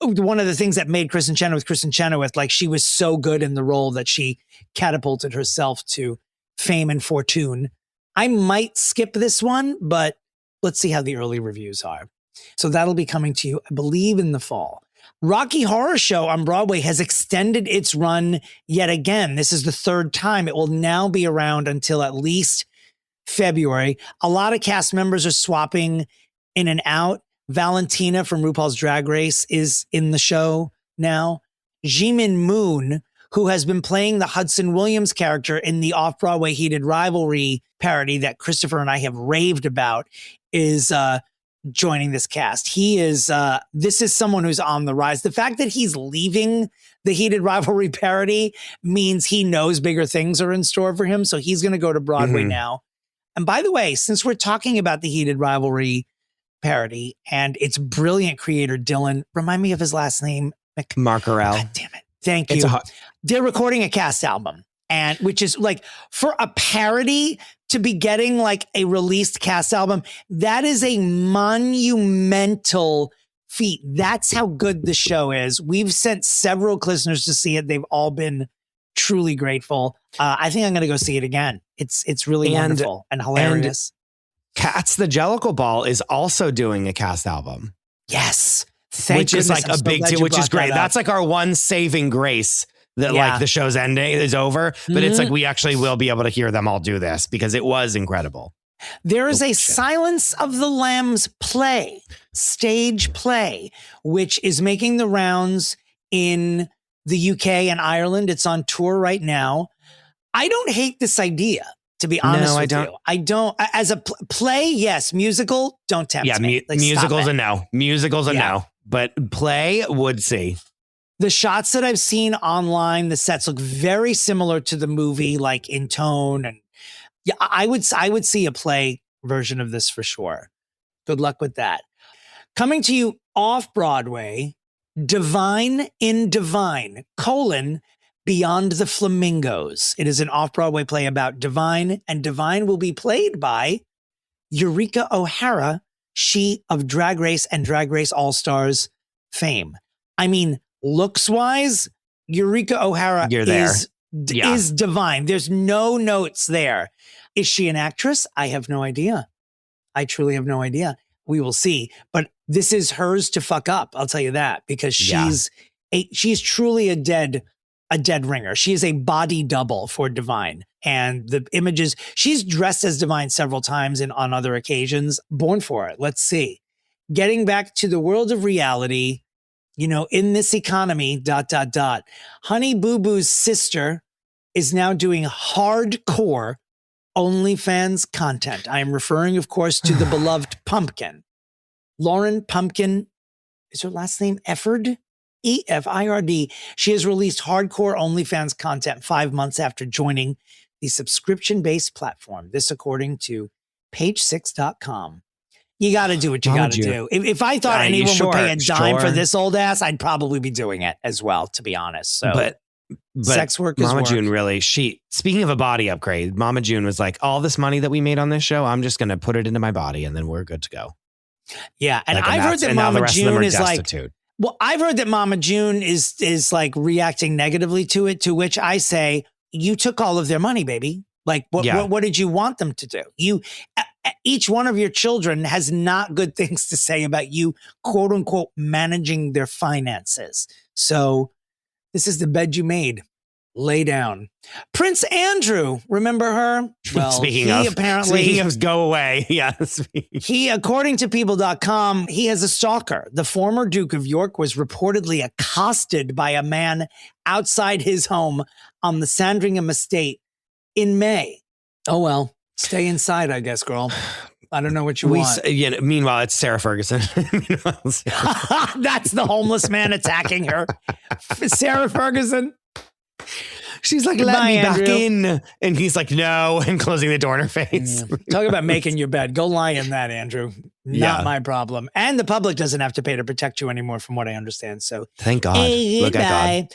one of the things that made Kristen Chenoweth, like she was so good in the role that she catapulted herself to fame and fortune. I might skip this one, but let's see how the early reviews are. So that'll be coming to you, I believe, in the fall. Rocky Horror Show on Broadway has extended its run yet again. This is the 3rd time. It will now be around until at least February. A lot of cast members are swapping in and out. Valentina from RuPaul's Drag Race is in the show now. Jimin Moon, who has been playing the Hudson Williams character in the off-Broadway Heated Rivalry parody that Christopher and I have raved about, is joining this cast. He is, this is someone who's on the rise. The fact that he's leaving the Heated Rivalry parody means he knows bigger things are in store for him. So he's going to go to Broadway now. And by the way, since we're talking about the Heated Rivalry parody and its brilliant creator, Dylan, remind me of his last name. Marcarell. God damn it. Thank you. They're recording a cast album, and which is like, for a parody to be getting like a released cast album, that is a monumental feet. That's how good the show is. We've sent several listeners to see it. They've all been truly grateful. I think I'm going to go see it again. It's really wonderful and hilarious. Cats the Jellicle Ball is also doing a cast album. Yes. Which is like a big deal, which is great. That's like our one saving grace that like the show's ending is over. But it's like we actually will be able to hear them all do this because it was incredible. There is a Silence of the Lambs stage play, which is making the rounds in the UK and Ireland. It's on tour right now. I don't hate this idea, to be honest with you. I don't. As a play, yes. Musical, don't tempt me. Like, musicals a no. Musicals a no. But play, would see. The shots that I've seen online, the sets look very similar to the movie, like in tone, and I would see a play version of this for sure. Good luck with that. Coming to you off Broadway, Divine in Divine, Beyond the Flamingos. It is an off-Broadway play about Divine, and Divine will be played by Eureka O'Hara, she of Drag Race and Drag Race All-Stars fame. I mean, looks-wise, Eureka O'Hara is Divine. There's no notes there. Is she an actress? I have no idea. I truly have no idea. We will see. But this is hers to fuck up. I'll tell you that, because she's truly a dead ringer. She is a body double for Divine. And the images, she's dressed as Divine several times and on other occasions. Born for it. Let's see. Getting back to the world of reality, in this economy, ... Honey Boo Boo's sister is now doing hardcore OnlyFans content. I am referring, of course, to the beloved Pumpkin. Lauren Pumpkin, is her last name Efford? EFIRD. She has released hardcore OnlyFans content 5 months after joining the subscription-based platform. This according to page6.com. You got to do what you got to do. If I thought anyone would pay a dime for this old ass, I'd probably be doing it as well, to be honest. So, but sex work is Mama work. June really, speaking of a body upgrade, Mama June was like, all this money that we made on this show, I'm just going to put it into my body and then we're good to go. Yeah. And I've heard that Mama June is destitute. Like, well, I've heard that Mama June is like reacting negatively to it, to which I say, you took all of their money, baby. Like, what did you want them to do? Each one of your children has not good things to say about you, quote unquote, managing their finances. So this is the bed you made. Lay down. Prince Andrew, remember her? Well, speaking of go away. Yes. He, according to people.com, he has a stalker. The former Duke of York was reportedly accosted by a man outside his home on the Sandringham estate in May. Oh, well, stay inside, I guess, girl. I don't know what you want. Meanwhile, it's Sarah Ferguson. That's the homeless man attacking her. Sarah Ferguson. She's like, let me back in. And he's like, no, and closing the door in her face. Yeah. Talk about making your bed. Go lie in that, Andrew. Not my problem. And the public doesn't have to pay to protect you anymore, from what I understand. So thank God. Look at God.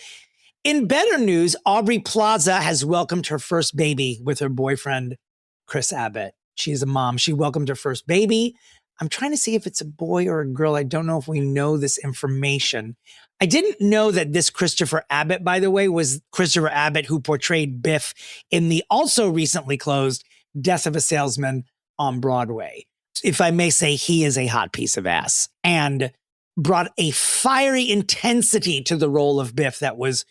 In better news, Aubrey Plaza has welcomed her first baby with her boyfriend, Chris Abbott. She's a mom. She welcomed her first baby. I'm trying to see if it's a boy or a girl. I don't know if we know this information. I didn't know that this Christopher Abbott, by the way, was Christopher Abbott who portrayed Biff in the also recently closed Death of a Salesman on Broadway. If I may say, he is a hot piece of ass and brought a fiery intensity to the role of Biff that was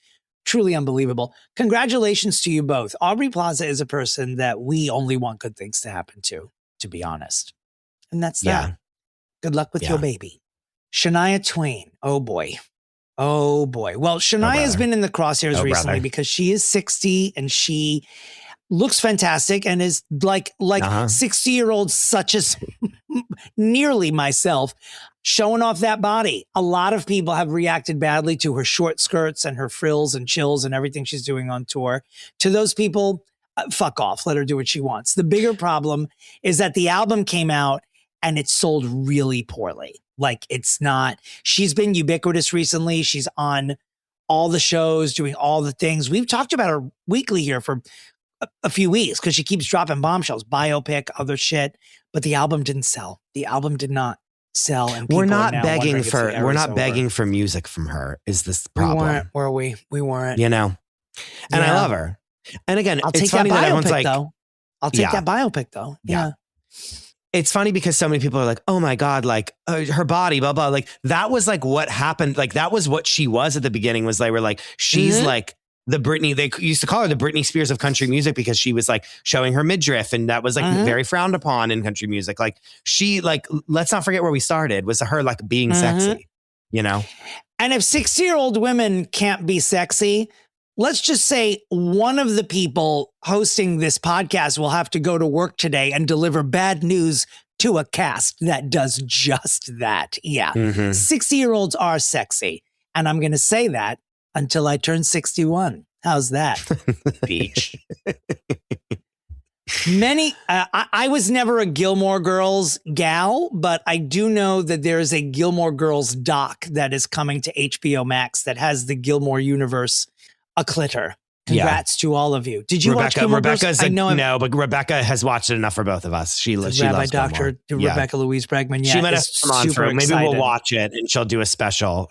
truly unbelievable. Congratulations to you both. Aubrey Plaza is a person that we only want good things to happen to be honest. And that's that. Good luck with your baby. Shania Twain. Oh boy. Well, Shania has been in the crosshairs recently because she is 60 and she looks fantastic and is like 60-year-old such as nearly myself, showing off that body. A lot of people have reacted badly to her short skirts and her frills and chills and everything she's doing on tour. To those people, fuck off. Let her do what she wants. The bigger problem is that the album came out and it sold really poorly. Like, it's not, she's been ubiquitous recently. She's on all the shows, doing all the things. We've talked about her weekly here for a few weeks because she keeps dropping bombshells, biopic, other shit. But the album didn't sell. The album did not. sell. And we're not begging for music from her. Is this problem? We weren't, were we? We weren't. You know, and I love her. And again, I'll take that biopic though. I'll take that biopic though. Yeah. It's funny because so many people are like, oh my God, like her body, blah, blah. Like that was like what happened. Like that was what she was at the beginning, was they were like, she's like the Britney, they used to call her the Britney Spears of country music because she was like showing her midriff, and that was like very frowned upon in country music. Like she, like, let's not forget where we started, was her like being sexy, you know? And if 60-year-old women can't be sexy, let's just say one of the people hosting this podcast will have to go to work today and deliver bad news to a cast that does just that. Yeah. 60-year-olds are sexy. And I'm going to say that until I turn 61. How's that? Beach. I was never a Gilmore Girls gal, but I do know that there is a Gilmore Girls doc that is coming to HBO Max that has the Gilmore universe a clitter. Congrats to all of you. Did you watch Gilmore Girls? No, but Rebecca has watched it enough for both of us. She loves Dr. Rebecca Louise Bregman. She let us come on through. Maybe we'll watch it, and she'll do a special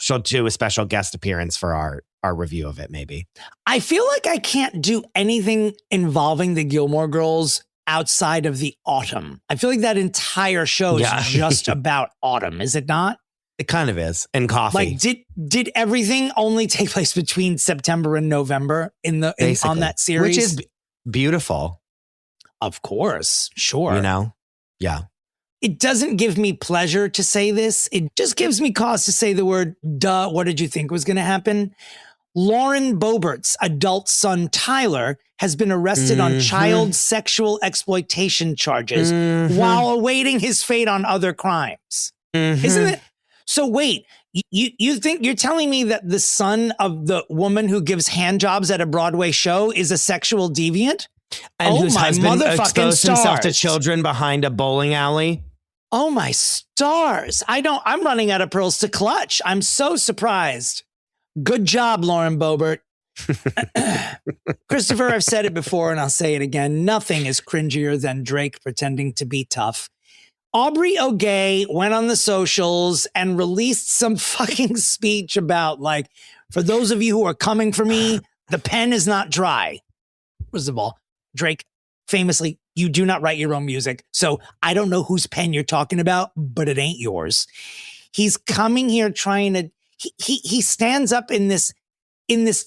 guest appearance for our review of it. Maybe. I feel like I can't do anything involving the Gilmore Girls outside of the autumn. I feel like that entire show is just about autumn. Is it not? It kind of is. And coffee. Like, did everything only take place between September and November on that series? Which is beautiful. Of course. Sure. You know? Yeah. It doesn't give me pleasure to say this. It just gives me cause to say the word, duh, what did you think was going to happen? Lauren Boebert's adult son, Tyler, has been arrested on child sexual exploitation charges while awaiting his fate on other crimes. Isn't it? So wait, you think you're telling me that the son of the woman who gives hand jobs at a Broadway show is a sexual deviant? And whose husband exposed himself to children behind a bowling alley? Oh my stars. I'm running out of pearls to clutch. I'm so surprised. Good job, Lauren Boebert. Christopher, I've said it before and I'll say it again. Nothing is cringier than Drake pretending to be tough. Aubrey O'Gay went on the socials and released some fucking speech about, like, for those of you who are coming for me, the pen is not dry. First of all, Drake, famously, you do not write your own music. So I don't know whose pen you're talking about, but it ain't yours. He's coming here trying to, he stands up in this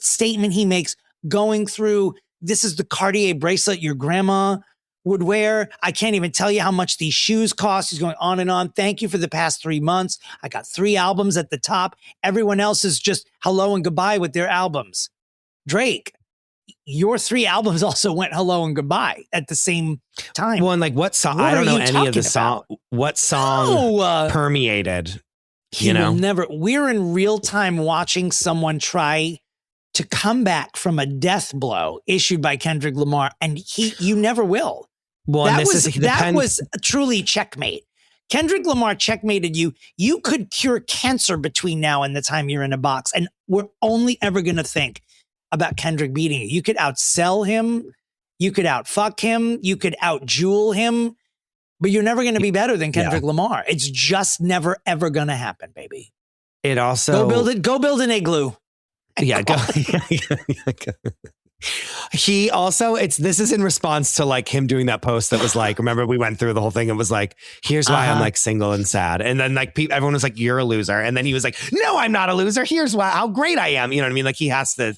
statement he makes, going through, this is the Cartier bracelet your grandma would wear. I can't even tell you how much these shoes cost. He's going on and on. Thank you for the past 3 months. I got 3 albums at the top. Everyone else is just hello and goodbye with their albums. Drake, your 3 albums also went hello and goodbye at the same time. Well, and like what song? I don't know any of the song. What song permeated? He will never. We're in real time watching someone try to come back from a death blow issued by Kendrick Lamar, and you never will. Well, that was truly checkmate. Kendrick Lamar checkmated you. You could cure cancer between now and the time you're in a box, and we're only ever going to think about Kendrick beating you. You could outsell him, you could outfuck him, you could outjewel him, but you're never going to be better than Kendrick Lamar. It's just never ever going to happen, baby. It also go build an igloo. Yeah, go. He also, this is in response to like him doing that post that was like, remember we went through the whole thing. It was like, here's why I'm like single and sad. And then like everyone was like, you're a loser. And then he was like, no, I'm not a loser. Here's how great I am. You know what I mean? Like he had to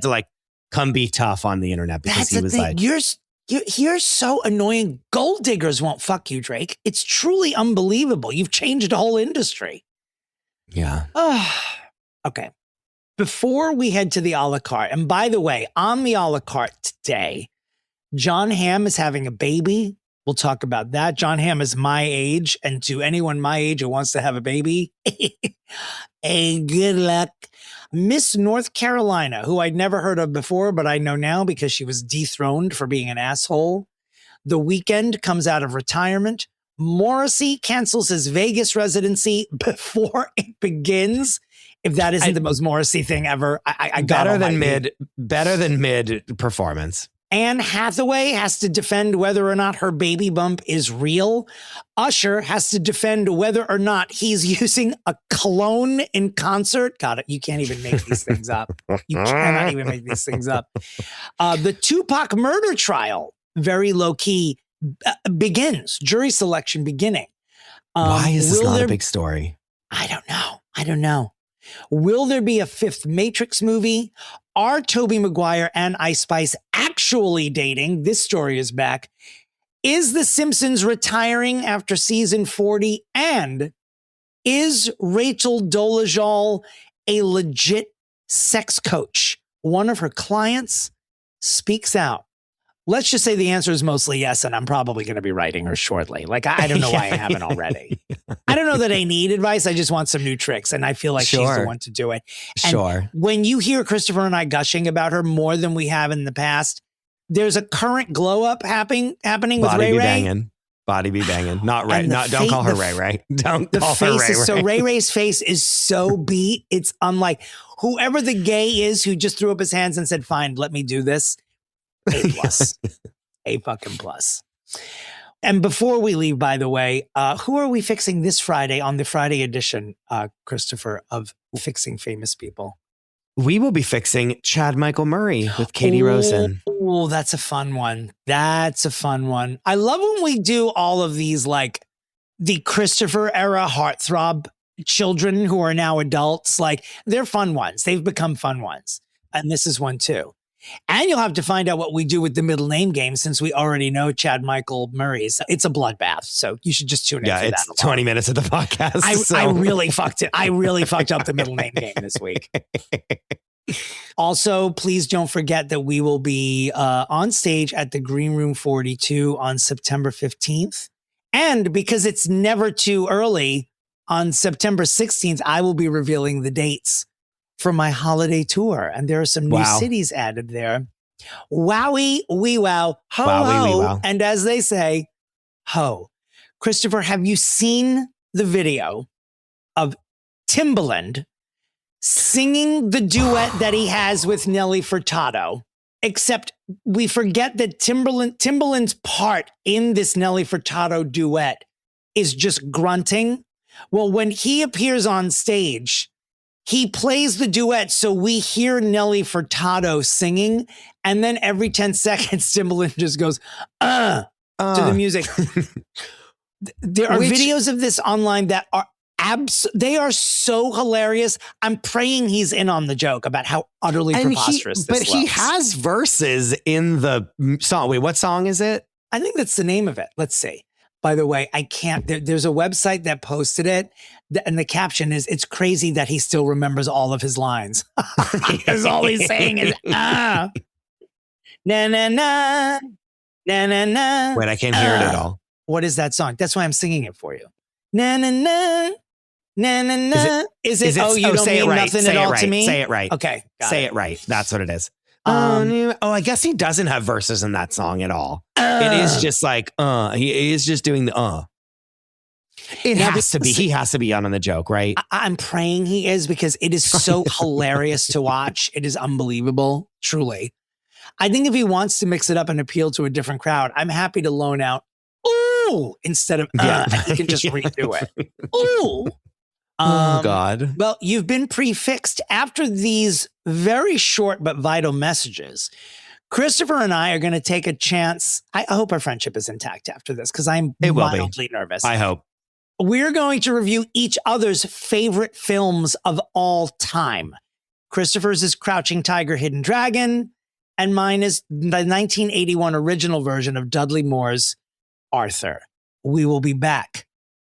like come be tough on the internet because he was like, you're so annoying. Gold diggers won't fuck you, Drake. It's truly unbelievable. You've changed the whole industry. Yeah. Okay. Before we head to the a la carte, and by the way, on the a la carte today, John Hamm is having a baby. We'll talk about that. John Hamm is my age, and to anyone my age who wants to have a baby, hey, good luck. Miss North Carolina, who I'd never heard of before, but I know now because she was dethroned for being an asshole. The Weeknd comes out of retirement. Morrissey cancels his Vegas residency before it begins. If that isn't the most Morrissey thing ever, I got better than mid performance. Anne Hathaway has to defend whether or not her baby bump is real. Usher has to defend whether or not he's using a cologne in concert. God, you can't even make these things up. You cannot even make these things up. The Tupac murder trial, very low key, begins. Jury selection beginning. Why is this not a big story? I don't know. Will there be a fifth Matrix movie? Are Tobey Maguire and Ice Spice actually dating? This story is back. Is The Simpsons retiring after season 40? And is Rachel Dolezal a legit sex coach? One of her clients speaks out. Let's just say the answer is mostly yes, and I'm probably going to be writing her shortly. Like, I don't know why I haven't already. I don't know that I need advice. I just want some new tricks, and I feel like she's the one to do it. And when you hear Christopher and I gushing about her more than we have in the past, there's a current glow up happening with Raye. Body be banging. Not Raye. Don't call her Raye. Don't call her Raye. So Ray's face is so beat. It's unlike whoever the gay is who just threw up his hands and said, "Fine, let me do this." A+. A fucking plus. And before we leave, by the way, who are we fixing this Friday on the Friday edition, Christopher, of Fixing Famous People? We will be fixing Chad Michael Murray with Katie Rosen. Oh, that's a fun one. That's a fun one. I love when we do all of these, like the Christopher era heartthrob children who are now adults. Like, they're fun ones. They've become fun ones. And this is one too. And you'll have to find out what we do with the middle name game, since we already know Chad Michael Murray's. It's a bloodbath, so you should just tune in for that. Yeah, it's 20 minutes of the podcast. I really fucked it. I really fucked up the middle name game this week. Also, please don't forget that we will be on stage at the Green Room 42 on September 15th. And because it's never too early, on September 16th, I will be revealing the dates for my holiday tour. And there are some new cities added there. Wowie, wee wow, ho, ho. Wow. And as they say, ho. Christopher, have you seen the video of Timbaland singing the duet that he has with Nelly Furtado? Except we forget that Timbaland's part in this Nelly Furtado duet is just grunting. Well, when he appears on stage, he plays the duet so we hear Nelly Furtado singing, and then every 10 seconds, Timbaland just goes, to the music. There are videos of this online that are they are so hilarious. I'm praying he's in on the joke about how utterly preposterous this looks. But he has verses in the song. Wait, what song is it? I think that's the name of it. Let's see. By the way, I can't, there's a website that posted it, and the caption is, "It's crazy that he still remembers all of his lines." Because all he's saying is, na, na, na, na, na, na. Wait, I can't hear it at all. What is that song? That's why I'm singing it for you. Na, na, na, na, na, na. Is it, oh, you don't mean nothing at all to me? Say it right. Okay. Say it right. That's what it is. I guess he doesn't have verses in that song at all. It is just like, he is just doing the, It has to be. He has to be on the joke, right? I'm praying he is, because it is so hilarious to watch. It is unbelievable, truly. I think if he wants to mix it up and appeal to a different crowd, I'm happy to loan out, ooh, instead of, he can just redo it. Ooh. Oh, God. Well, you've been pre-fixed. After these very short but vital messages, Christopher and I are going to take a chance. I hope our friendship is intact after this, because I'm mildly nervous. I hope. We're going to review each other's favorite films of all time. Christopher's is Crouching Tiger, Hidden Dragon, and mine is the 1981 original version of Dudley Moore's Arthur. We will be back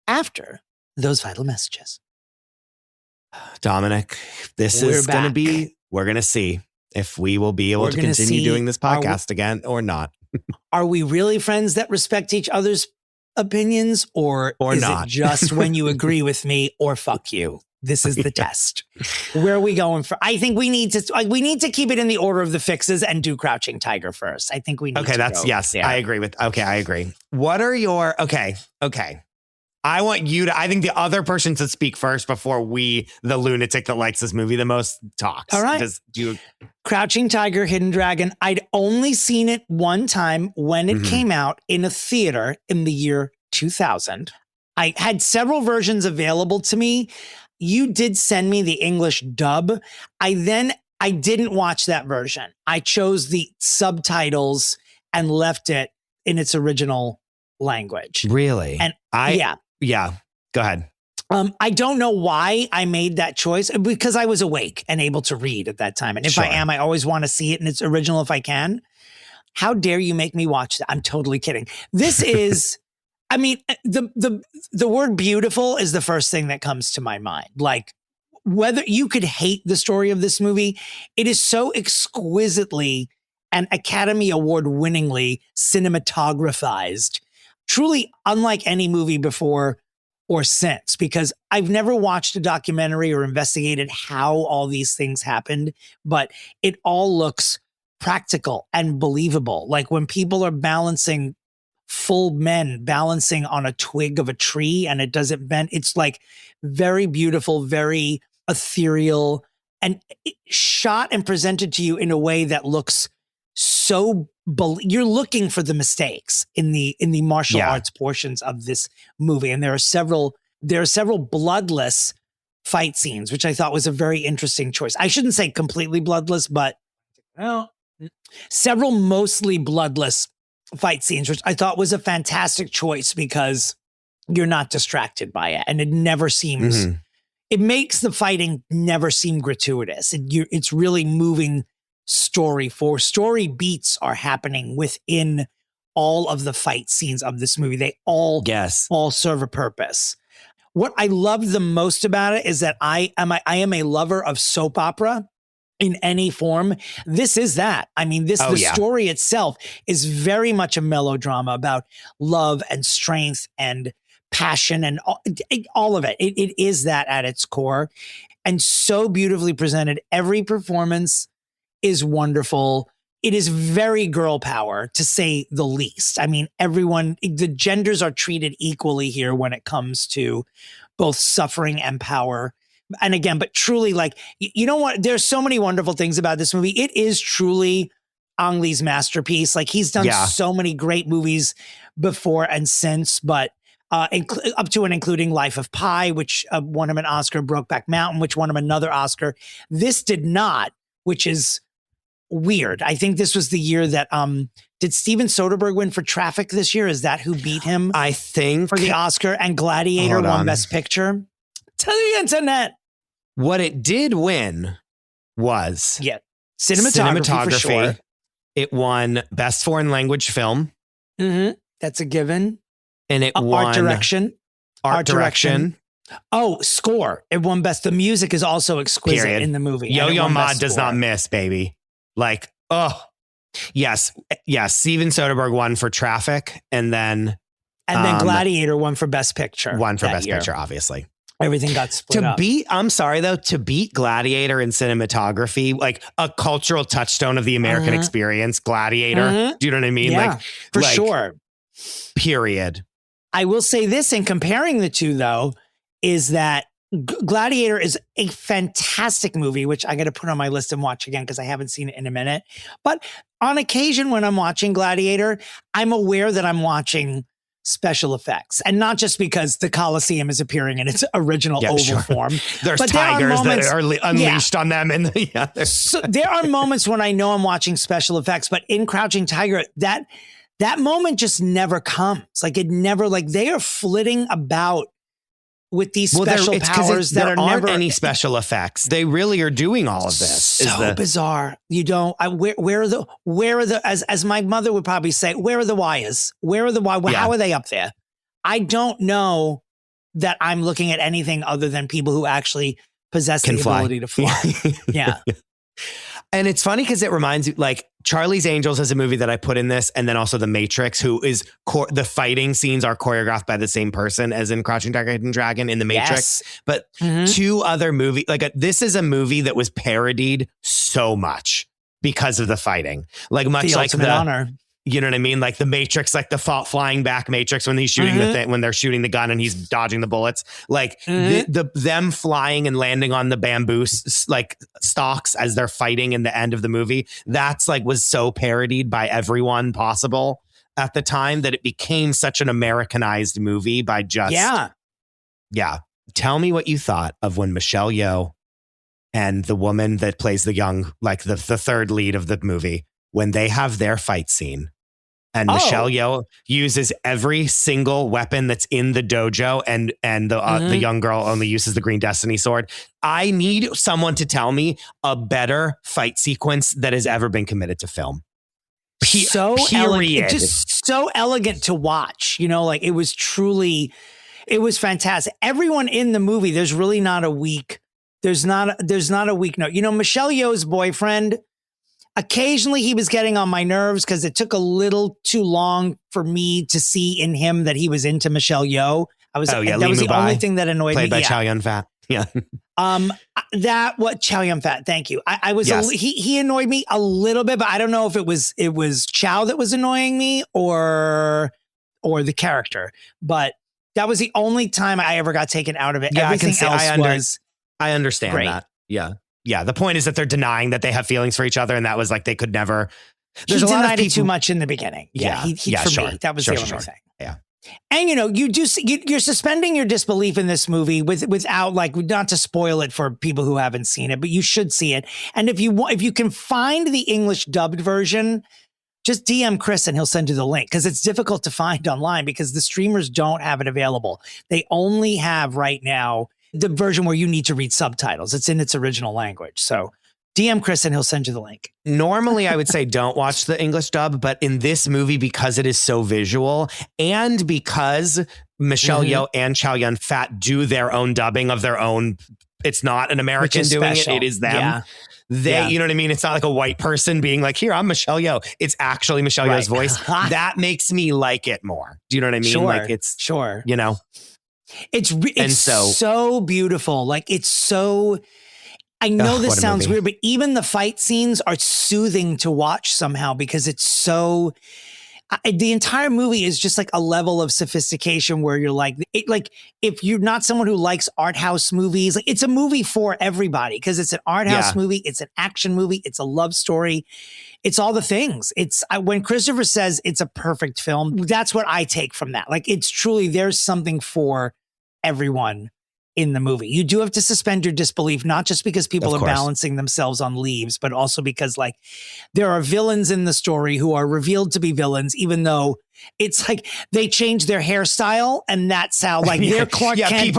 after those vital messages. Dominic, this is going to be, we're going to see if we will be able to continue doing this podcast again or not. Are we really friends that respect each other's opinions, or is it just when you agree with me, or fuck you? This is the test. Where are we going for? I think we need to keep it in the order of the fixes and do Crouching Tiger first. I think we need to yes, I agree with, I agree. What are your, okay. I want you to, I think the other person to speak first before we, the lunatic that likes this movie the most, talks. All right. Crouching Tiger, Hidden Dragon. I'd only seen it one time when it came out in a theater in the year 2000. I had several versions available to me. You did send me the English dub. I didn't watch that version. I chose the subtitles and left it in its original language. Really? And yeah. Go ahead. I don't know why I made that choice, because I was awake and able to read at that time. And if I am, I always want to see it in its original if I can. How dare you make me watch that? I'm totally kidding. This is, I mean, the word beautiful is the first thing that comes to my mind. Like, whether you could hate the story of this movie, it is so exquisitely and Academy Award winningly cinematographized. Truly unlike any movie before or since, because I've never watched a documentary or investigated how all these things happened, but it all looks practical and believable. Like when people are balancing, full men balancing on a twig of a tree and it doesn't bend, it's like very beautiful, very ethereal, and shot and presented to you in a way that looks so you're looking for the mistakes in the martial arts portions of this movie. And there are several bloodless fight scenes, which I thought was a very interesting choice. I shouldn't say completely bloodless, but several mostly bloodless fight scenes, which I thought was a fantastic choice because you're not distracted by it. And it never seems, it makes the fighting never seem gratuitous. It's really moving story beats are happening within all of the fight scenes of this movie. They all serve a purpose. What I love the most about it is that I am a lover of soap opera in any form. This is that. I mean, the story itself is very much a melodrama about love and strength and passion and all of it. It is that at its core, and so beautifully presented. Every performance is wonderful. It is very girl power, to say the least. I mean, the genders are treated equally here when it comes to both suffering and power. And again, but truly, like, you know what? There's so many wonderful things about this movie. It is truly Ang Lee's masterpiece. Like, he's done so many great movies before and since, but up to and including Life of Pi, which won him an Oscar, Brokeback Mountain, which won him another Oscar. This did not, which is weird. I think this was the year that did Steven Soderbergh win for Traffic this year? Is that who beat him? I think for the Oscar, and Gladiator won Best Picture. Tell the internet. What it did win was cinematography for sure. It won Best Foreign Language Film. That's a given. And it won Art Direction. Oh, score. It won Best. The music is also exquisite in the movie. Yo-Yo Ma does not miss, baby. Like, yes. Steven Soderbergh won for Traffic, and then Gladiator won for Best Picture. Won for Best Picture, obviously. Everything got split up. I'm sorry though, to beat Gladiator in cinematography, like a cultural touchstone of the American experience, Gladiator. Do you know what I mean? Yeah, for sure. Period. I will say this in comparing the two, though, is that Gladiator is a fantastic movie, which I got to put on my list and watch again because I haven't seen it in a minute. But on occasion when I'm watching Gladiator, I'm aware that I'm watching special effects, and not just because the Colosseum is appearing in its original oval form. There's tigers that are unleashed on them. And so there are moments when I know I'm watching special effects, but in Crouching Tiger, that moment just never comes. Like, it never, like, they are flitting about with these special powers that are never any special effects. They really are doing all of this. So bizarre. You don't. Where are the? As my mother would probably say, where are the wires? Where are the wires? How are they up there? I don't know that I'm looking at anything other than people who actually possess the ability to fly. Yeah. And it's funny because it reminds you, like, Charlie's Angels is a movie that I put in this, and then also The Matrix, who is the fighting scenes are choreographed by the same person as in Crouching Tiger, Hidden Dragon in The Matrix. But two other movies, this is a movie that was parodied so much because of the fighting, like much the like Ultimate Honor. You know what I mean? Like the Matrix, like the flying back Matrix when he's shooting the thing, when they're shooting the gun and he's dodging the bullets. Like them flying and landing on the bamboo like stalks as they're fighting in the end of the movie. That's like was so parodied by everyone possible at the time that it became such an Americanized movie by just yeah. Tell me what you thought of when Michelle Yeoh and the woman that plays the young, like the third lead of the movie, when they have their fight scene. And Michelle Yeoh uses every single weapon that's in the dojo, and the young girl only uses the Green Destiny sword. I need someone to tell me a better fight sequence that has ever been committed to film. So elegant, just so elegant to watch. You know, like it was fantastic. Everyone in the movie, there's really not a weak. There's not a weak note. You know, Michelle Yeoh's boyfriend. Occasionally he was getting on my nerves because it took a little too long for me to see in him that he was into Michelle Yeoh. That was the only thing that annoyed me. Played by Chow Yun-fat. Yeah. Chow Yun-fat. Thank you. I was, he annoyed me a little bit, but I don't know if it was Chow that was annoying me or the character, but that was the only time I ever got taken out of it. Yeah, Everything else I understand great. that. Yeah. Yeah, the point is that they're denying that they have feelings for each other, and that was like they could never. He denied it too much in the beginning. Yeah, me, that was the only thing. Yeah, and you know, you're suspending your disbelief in this movie without, like, not to spoil it for people who haven't seen it, but you should see it. And if you can find the English dubbed version, just DM Chris and he'll send you the link, because it's difficult to find online because the streamers don't have it available. They only have right now the version where you need to read subtitles. It's in its original language. So DM Chris and he'll send you the link. Normally I would say don't watch the English dub, but in this movie, because it is so visual and because Michelle Yeoh and Chow Yun-fat do their own dubbing of their own, it's not an American doing special. it is them. Yeah. You know what I mean? It's not like a white person being like, here, I'm Michelle Yeoh. It's actually Michelle Yeoh's voice. That makes me like it more. Do you know what I mean? Sure. Like it's, you know, it's so beautiful. Like it's so, I know this sounds weird, but even the fight scenes are soothing to watch somehow because it's so, the entire movie is just like a level of sophistication where you're like, if you're not someone who likes art house movies, like it's a movie for everybody because it's an art house movie. It's an action movie. It's a love story. It's all the things. It's when Christopher says it's a perfect film, that's what I take from that. Like it's truly, there's something for everyone in the movie. You do have to suspend your disbelief, not just because people are balancing themselves on leaves, but also because like there are villains in the story who are revealed to be villains, even though it's like they change their hairstyle and that's how like their Clark Kent,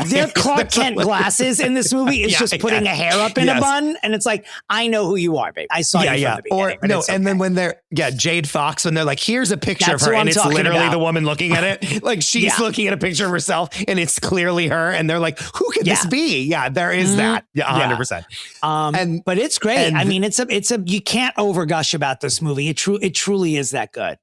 their Clark Kent glasses in this movie is just putting a hair up in a bun. And it's like, I know who you are, babe. I saw you from the beginning. Or no, and then when they're Jade Fox, when they're like, here's a picture of her and it's literally the woman looking at it. Like she's looking at a picture of herself and it's clearly her. And they're like, who could this be? Yeah, there is that. Yeah, 100%. But it's great. I mean, it's a you can't overgush about this movie. It truly is that good.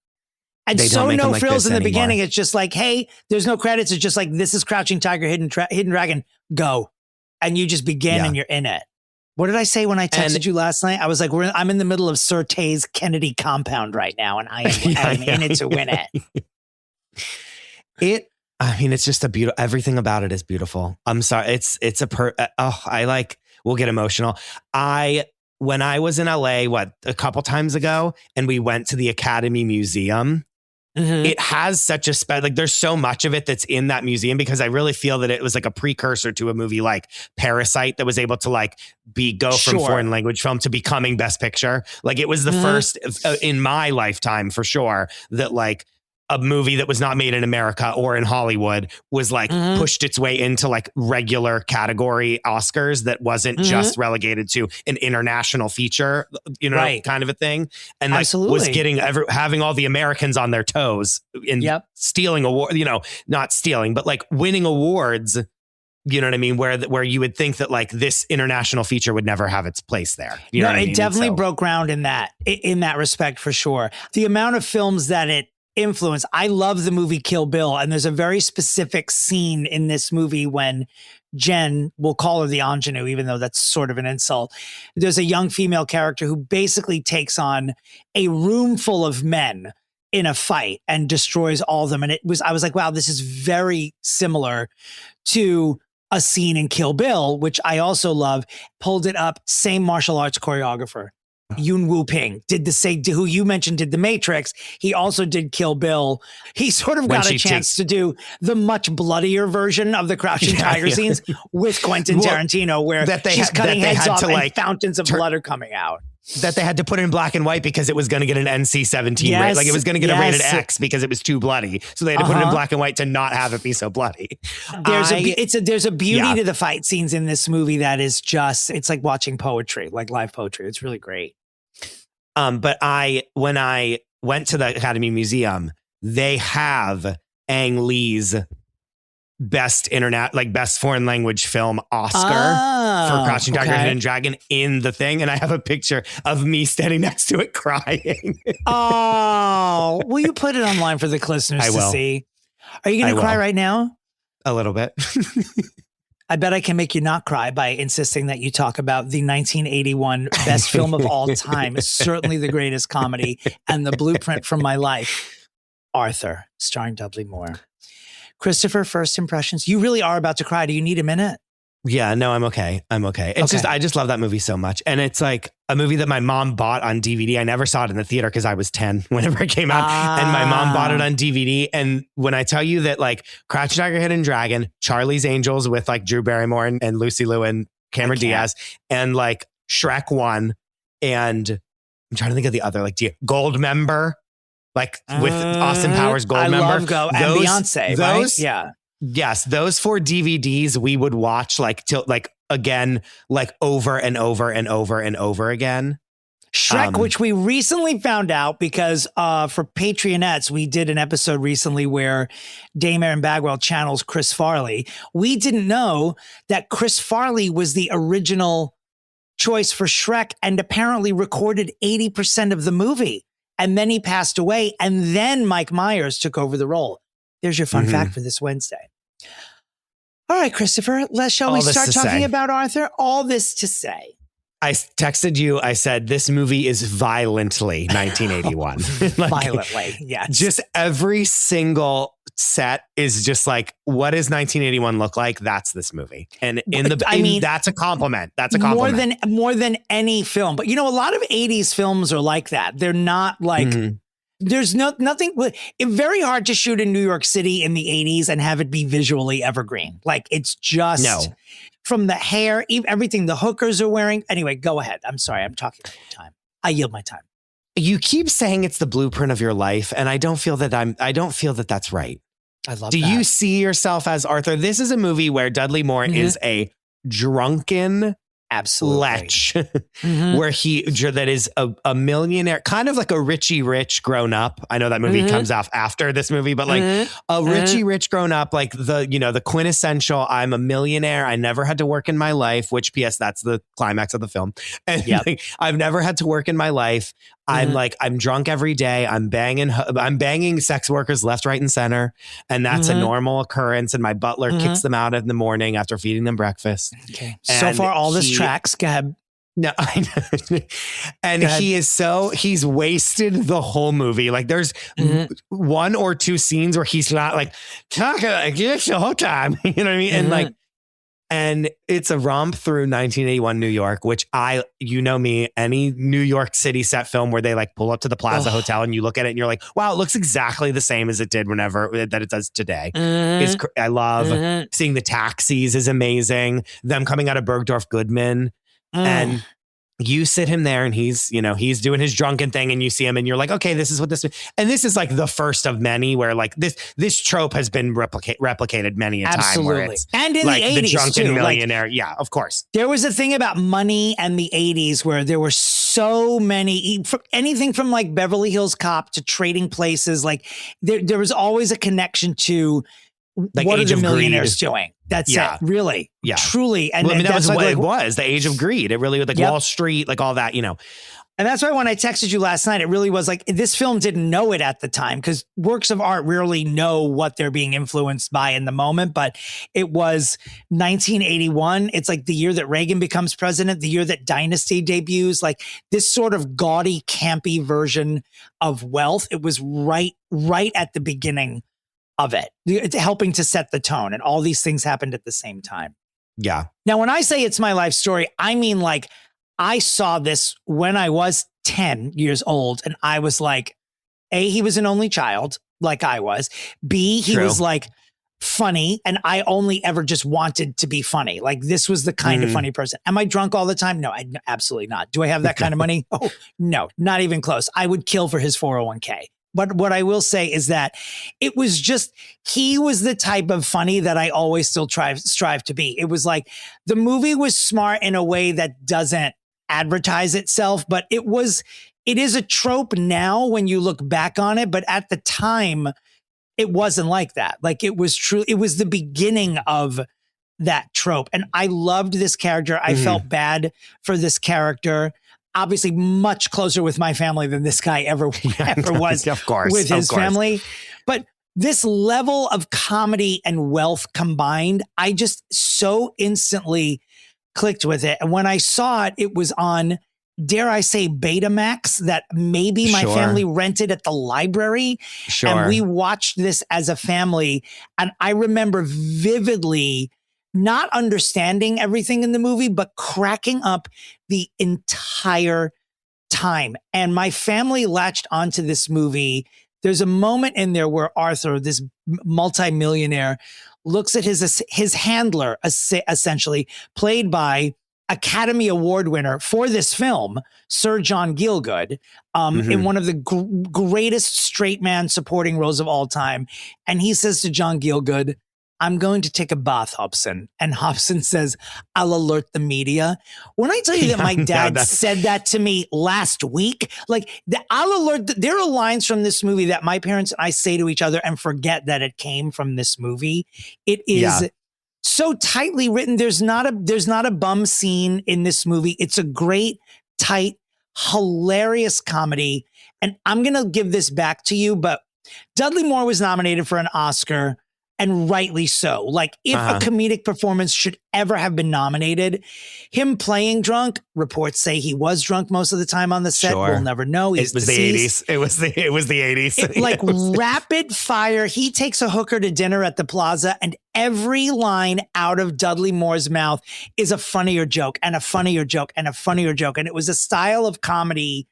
And so no frills in the beginning. It's just like, hey, there's no credits. It's just like, this is Crouching Tiger, Hidden Dragon, go. And you just begin and you're in it. What did I say when I texted you last night? I was like, I'm in the middle of Sir Tay's Kennedy compound right now. And I'm in it to win it. I mean, it's just everything about it is beautiful. I'm sorry. We'll get emotional. When I was in LA, a couple times ago, and we went to the Academy Museum, it has such a there's so much of it that's in that museum because I really feel that it was like a precursor to a movie like Parasite that was able to like go from foreign language film to becoming Best Picture. Like it was the first in my lifetime for sure that like a movie that was not made in America or in Hollywood was like pushed its way into like regular category Oscars that wasn't just relegated to an international feature, kind of a thing. And like was getting having all the Americans on their toes in stealing award, not stealing, but like winning awards. You know what I mean? Where you would think that like this international feature would never have its place there. You know what I mean? It definitely broke ground in that respect for sure. The amount of films that it influence. I love the movie Kill Bill, and there's a very specific scene in this movie when Jen, we'll call her the ingenue, even though that's sort of an insult. There's a young female character who basically takes on a room full of men in a fight and destroys all of them. And I was like, wow, this is very similar to a scene in Kill Bill, which I also love. Pulled it up, same martial arts choreographer. Yun Woo Ping did the same, who you mentioned did The Matrix. He also did Kill Bill. He sort of got a chance to do the much bloodier version of the Crouching Tiger scenes with Quentin Tarantino, where she's cutting heads off and fountains of blood are coming out. That they had to put in black and white because it was going to get an NC-17 rate. Like it was going to get a rated X because it was too bloody. So they had to put it in black and white to not have it be so bloody. There's a beauty to the fight scenes in this movie that is just, it's like watching poetry, like live poetry. It's really great. But when I went to the Academy Museum, they have Ang Lee's best foreign language film Oscar for Crouching Tiger, Hidden Dragon in the thing. And I have a picture of me standing next to it crying. Oh, will you put it online for the listeners to see? Are you going to cry right now? A little bit. I bet I can make you not cry by insisting that you talk about the 1981 best film of all time, certainly the greatest comedy, and the blueprint from my life, Arthur, starring Dudley Moore. Christopher, first impressions. You really are about to cry. Do you need a minute? Yeah, no, I'm okay. It's just, I just love that movie so much. And it's like a movie that my mom bought on DVD. I never saw it in the theater because I was 10 whenever it came out. And my mom bought it on DVD. And when I tell you that like Crouching Tiger, Hidden Dragon, Charlie's Angels with like Drew Barrymore and Lucy Liu and Cameron Diaz, and like Shrek 1, and I'm trying to think of the other, like Goldmember, like with Austin Powers, Goldmember. And Beyonce, right? Yeah. Yes, those 4 DVDs we would watch again, over and over and over and over again. Shrek, which we recently found out because for Patreonettes, we did an episode recently where Dame Erin Bagwell channels Chris Farley. We didn't know that Chris Farley was the original choice for Shrek and apparently recorded 80% of the movie. And then he passed away. And then Mike Myers took over the role. There's your fun fact for this Wednesday. All right, Christopher, shall we start talking about Arthur? All this to say. I texted you. I said, this movie is violently 1981. Violently, yes. Just every single set is just like, what does 1981 look like? That's this movie. And that's a compliment. That's a compliment. More than any film. But, a lot of 80s films are like that. They're not like... There's nothing. It's very hard to shoot in New York City in the 80s and have it be visually evergreen. Like it's just from the hair, everything the hookers are wearing. Anyway, go ahead. I'm sorry. I'm talking all the time. I yield my time. You keep saying it's the blueprint of your life, and I don't feel that that's right. I love. Do you see yourself as Arthur? This is a movie where Dudley Moore is a drunken lech, where that is a millionaire, kind of like a Richie Rich grown up. I know that movie comes off after this movie, but like a Richie Rich grown up, like the quintessential, I'm a millionaire. I never had to work in my life, which PS, that's the climax of the film. And like, I've never had to work in my life. I'm drunk every day. I'm banging sex workers left, right, and center. And that's a normal occurrence. And my butler kicks them out in the morning after feeding them breakfast. Okay. So far, all this tracks. Go ahead. No, I know. And he's wasted the whole movie. Like there's 1 or 2 scenes where he's not like talking like this the whole time. You know what I mean? And it's a romp through 1981 New York, which any New York City set film where they like pull up to the Plaza Hotel and you look at it and you're like, wow, it looks exactly the same as it did that it does today. I love seeing the taxis is amazing. Them coming out of Bergdorf Goodman. And you sit him there and he's doing his drunken thing and you see him and you're like, okay, this is what this is. And this is like the first of many where like this trope has been replicated many a time. Absolutely. And in like the 80s the drunken too, millionaire. Yeah, of course. There was a thing about money and the 80s where there were so many, anything from like Beverly Hills Cop to Trading Places. Like there was always a connection to like what are the millionaires doing? That's it. Really. Yeah. Truly. And that was what it was. The age of greed. It really was like Wall Street, like all that, And that's why when I texted you last night, it really was like, this film didn't know it at the time, because works of art rarely know what they're being influenced by in the moment. But it was 1981. It's like the year that Reagan becomes president, the year that Dynasty debuts, like this sort of gaudy, campy version of Wealth. It was right at the beginning of it. It's helping to set the tone. And all these things happened at the same time. Yeah. Now, when I say it's my life story, I mean, like, I saw this when I was 10 years old, and I was like, A, he was an only child like I was. B, he was like funny, and I only ever just wanted to be funny. Like, this was the kind of funny person. Am I drunk all the time? No, absolutely not. Do I have that kind of money? Oh, no, not even close. I would kill for his 401k. But what I will say is that it was just, he was the type of funny that I always still strive to be. It was like, the movie was smart in a way that doesn't advertise itself, but it is a trope now when you look back on it. But at the time, it wasn't like that. Like, it was true. It was the beginning of that trope. And I loved this character. I felt bad for this character. Obviously much closer with my family than this guy ever was of course, with his family. But this level of comedy and wealth combined, I just so instantly clicked with it. And when I saw it, it was on, dare I say, Betamax, that maybe my family rented at the library. And we watched this as a family. And I remember vividly not understanding everything in the movie, but cracking up the entire time. And my family latched onto this movie. There's a moment in there where Arthur, this multimillionaire, looks at his handler, essentially played by Academy Award winner for this film, Sir John Gielgud, in one of the greatest straight man supporting roles of all time. And he says to John Gielgud, "I'm going to take a bath, Hobson." And Hobson says, "I'll alert the media." When I tell you that my dad said that to me last week, like, I'll alert, there are lines from this movie that my parents and I say to each other and forget that it came from this movie. It is so tightly written. There's not a bum scene in this movie. It's a great, tight, hilarious comedy. And I'm going to give this back to you, but Dudley Moore was nominated for an Oscar. And rightly so. Like, if a comedic performance should ever have been nominated, him playing drunk, reports say he was drunk most of the time on the set. We'll never know. He's deceased. The 80s. It was the 80s. Like, rapid fire. He takes a hooker to dinner at the Plaza, and every line out of Dudley Moore's mouth is a funnier joke and a funnier joke and a funnier joke. And it was a style of comedy,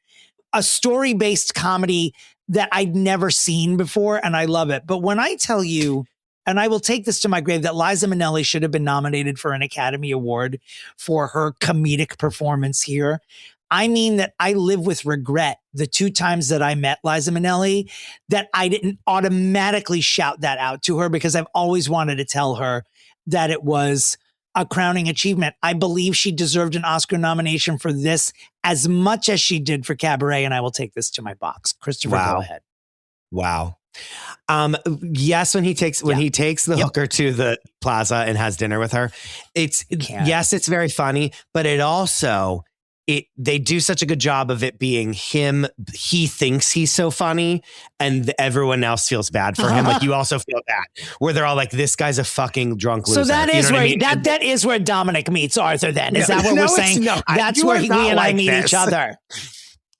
a story-based comedy that I'd never seen before. And I love it. But when I tell you, and I will take this to my grave, that Liza Minnelli should have been nominated for an Academy Award for her comedic performance here, I mean that I live with regret the 2 times that I met Liza Minnelli, that I didn't automatically shout that out to her, because I've always wanted to tell her that it was a crowning achievement. I believe she deserved an Oscar nomination for this as much as she did for Cabaret, and I will take this to my box. Christopher, go ahead. Wow. Yes, when he takes the hooker to the Plaza and has dinner with her, it's very funny, but it also, they do such a good job of it being him. He thinks he's so funny, and everyone else feels bad for him. Like, you also feel that, where they're all like, "This guy's a fucking drunk loser." So that is where that is where Dominic meets Arthur. Then is that what we're saying? That's where we and I meet each other.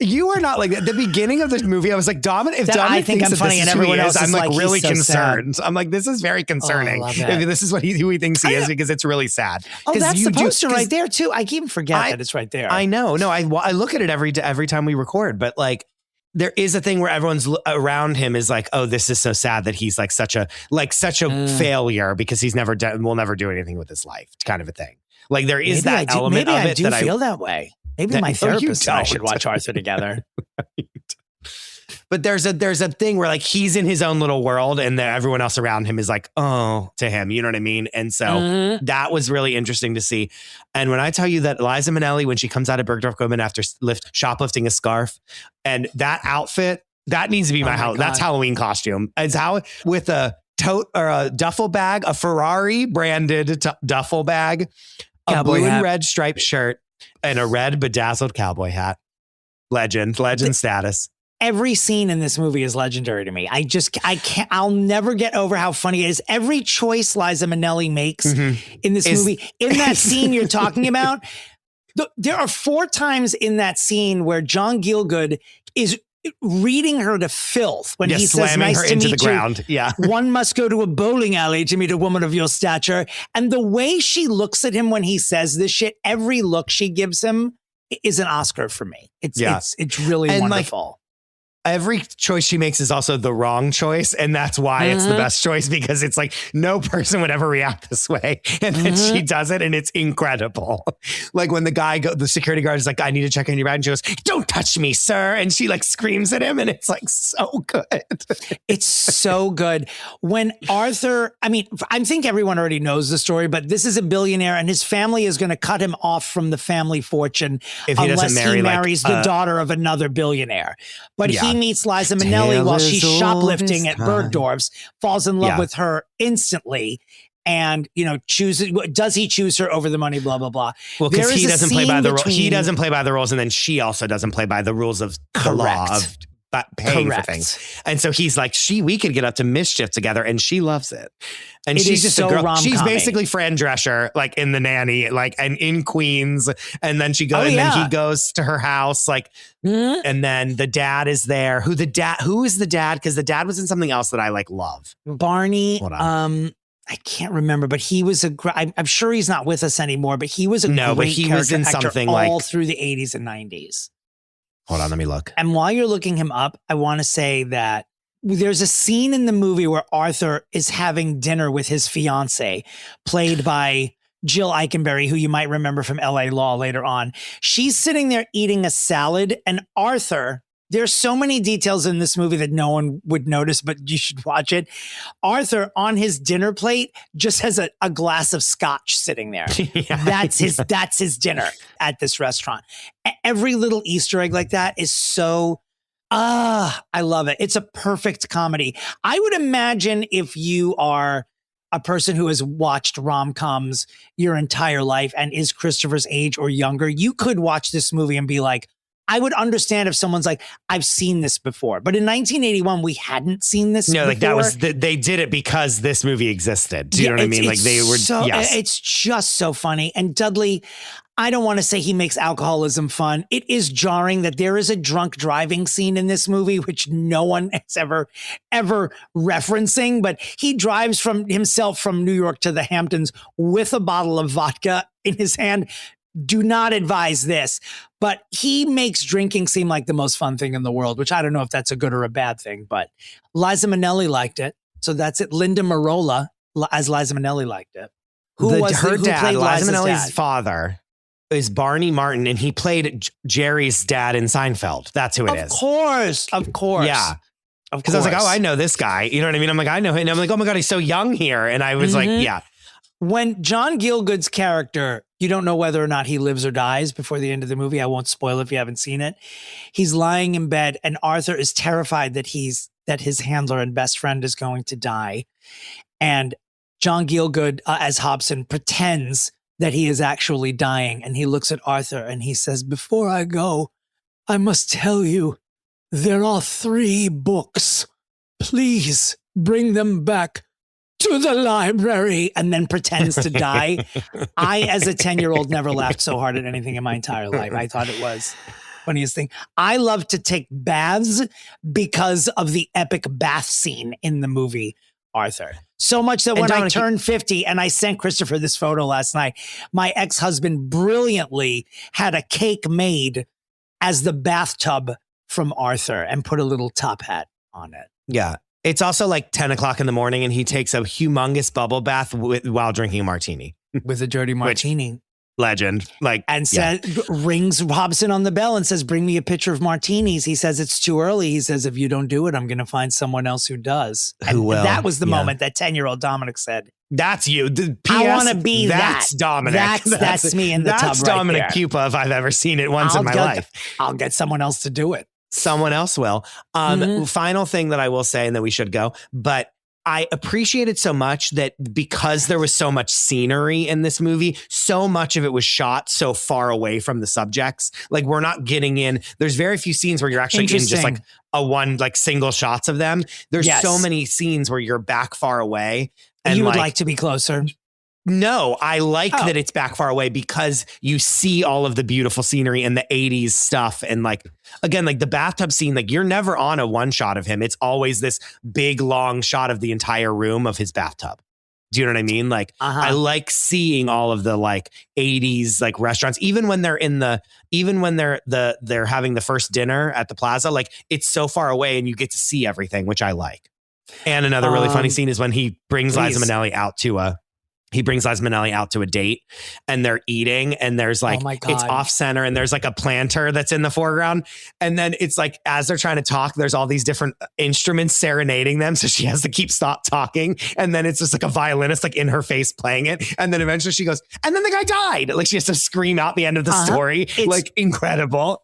You are not like that. The beginning of this movie, I was like, Dominic, if Dominic I think I'm funny and everyone else is, I'm like really so concerned. Sad. I'm like, this is very concerning. This is who he thinks he is, because it's really sad. Oh, that's the poster right there too. I even forget that it's right there. I know. No, I look at it every time we record, but like, there is a thing where everyone's around him is like, "Oh, this is so sad that he's like such a failure, because he's will never do anything with his life," kind of a thing. Like, there is that element of it that I feel that way. Maybe my therapist and I should watch Arthur together. Right. But there's a thing where, like, he's in his own little world, and everyone else around him is like, "Oh," to him. You know what I mean? And so that was really interesting to see. And when I tell you that Liza Minnelli, when she comes out of Bergdorf Goodman after shoplifting a scarf, and that outfit, that needs to be my house. That's Halloween costume. It's how, with a tote or a duffel bag, a Ferrari branded duffel bag, a blue and red striped shirt, and a red bedazzled cowboy hat. Legend status. Every scene in this movie is legendary to me. I'll never get over how funny it is. Every choice Liza Minnelli makes in this movie, in that scene you're talking about, there are 4 times in that scene where John Gielgud is reading her to filth when he says, "Nice her to into meet the ground." Yeah. One must go to a bowling alley to meet a woman of your stature. And the way she looks at him when he says this shit, every look she gives him is an Oscar for me. It's really wonderful. Every choice she makes is also the wrong choice. And that's why it's the best choice, because it's like no person would ever react this way. And then she does it and it's incredible. Like when the security guard is like, "I need to check on your bag." And she goes, "Don't touch me, sir." And she like screams at him and it's like so good. It's so good. When Arthur, I think everyone already knows the story, but this is a billionaire and his family is going to cut him off from the family fortune unless he marries the daughter of another billionaire. But he meets Liza Minnelli while she's shoplifting at Bergdorf's, falls in love with her instantly, and does he choose her over the money? Blah blah blah. Well, because he doesn't play by the rules. He doesn't play by the rules, and then she also doesn't play by the rules of the law of paying for things. And so he's like, we could get up to mischief together, and she loves it. And she's just a girl. She's basically Fran Drescher, like in The Nanny, like, and in Queens. And then then he goes to her house, like, and then the dad is there. Who is the dad? Because the dad was in something else that I like love. Barney. I can't remember, but he was I'm sure he's not with us anymore, but he was but he was in something all through the 80s and 90s. Hold on, let me look. And while you're looking him up, I want to say that there's a scene in the movie where Arthur is having dinner with his fiance, played by Jill Eikenberry, who you might remember from LA Law later on. She's sitting there eating a salad, and Arthur, there's so many details in this movie that no one would notice, but you should watch it. Arthur, on his dinner plate, just has a glass of scotch sitting there. That's his dinner at this restaurant. Every little Easter egg like that is so, I love it. It's a perfect comedy. I would imagine if you are a person who has watched rom-coms your entire life and is Christopher's age or younger, you could watch this movie and be like, I would understand if someone's like, "I've seen this before." But in 1981, we hadn't seen this before. Like that was, they did it because this movie existed. Do you know what I mean? Like they were, It's just so funny. And Dudley, I don't want to say he makes alcoholism fun. It is jarring that there is a drunk driving scene in this movie, which no one is ever referencing, but he drives himself from New York to the Hamptons with a bottle of vodka in his hand. Do not advise this, but he makes drinking seem like the most fun thing in the world, which I don't know if that's a good or a bad thing, but Liza Minnelli liked it. So that's it. Linda Marola as Liza Minnelli liked it. Who played Liza Minnelli's dad? Father is Barney Martin, and he played Jerry's dad in Seinfeld. That's who it is. Of course. Yeah. Because I was like, oh, I know this guy. You know what I mean? I'm like, I know him. And I'm like, oh my God, he's so young here. And I was like, yeah. When John Gielgud's character, you don't know whether or not he lives or dies before the end of the movie. I won't spoil it if you haven't seen it. He's lying in bed, and Arthur is terrified that his handler and best friend is going to die. And John Gielgud, as Hobson, pretends that he is actually dying. And he looks at Arthur and he says, "Before I go, I must tell you, there are 3 books. Please bring them back to the library," and then pretends to die. I, as a 10-year-old, never laughed so hard at anything in my entire life. I thought it was funniest thing. I love to take baths because of the epic bath scene in the movie Arthur. So much that when I turned 50, and I sent Christopher this photo last night, my ex-husband brilliantly had a cake made as the bathtub from Arthur and put a little top hat on it. Yeah. It's also like 10 o'clock in the morning, and he takes a humongous bubble bath while drinking a martini. With a dirty martini. Legend. Rings Hobson on the bell and says, "Bring me a pitcher of martinis." He says, "It's too early." He says, "If you don't do it, I'm going to find someone else who does." Who will. That was the moment that 10-year-old Dominic said, "That's you." I want to be that's Dominic. That's me in the tub right That's Dominic there. Pupa if I've ever seen it once in my life. I'll get someone else to do it. Someone else will. Final thing that I will say, and then we should go, but I appreciated so much that because there was so much scenery in this movie, so much of it was shot so far away from the subjects. Like we're not getting in. There's very few scenes where you're actually in just like a one like single shots of them. There's so many scenes where you're back far away. And you would like to be closer. No, I like that it's back far away because you see all of the beautiful scenery and the 80s stuff. And like, again, like the bathtub scene, like you're never on a one shot of him. It's always this big, long shot of the entire room of his bathtub. Do you know what I mean? Like, I like seeing all of the like 80s, like restaurants, even when they're they're having the first dinner at the plaza, like it's so far away and you get to see everything, which I like. And another really funny scene is when he brings Liza Minnelli out to a date and they're eating and there's like, it's off center and there's like a planter that's in the foreground. And then it's like, as they're trying to talk, there's all these different instruments serenading them. So she has to stop talking. And then it's just like a violinist like in her face playing it. And then eventually she goes, and then the guy died. Like she has to scream out the end of the story. It's like incredible.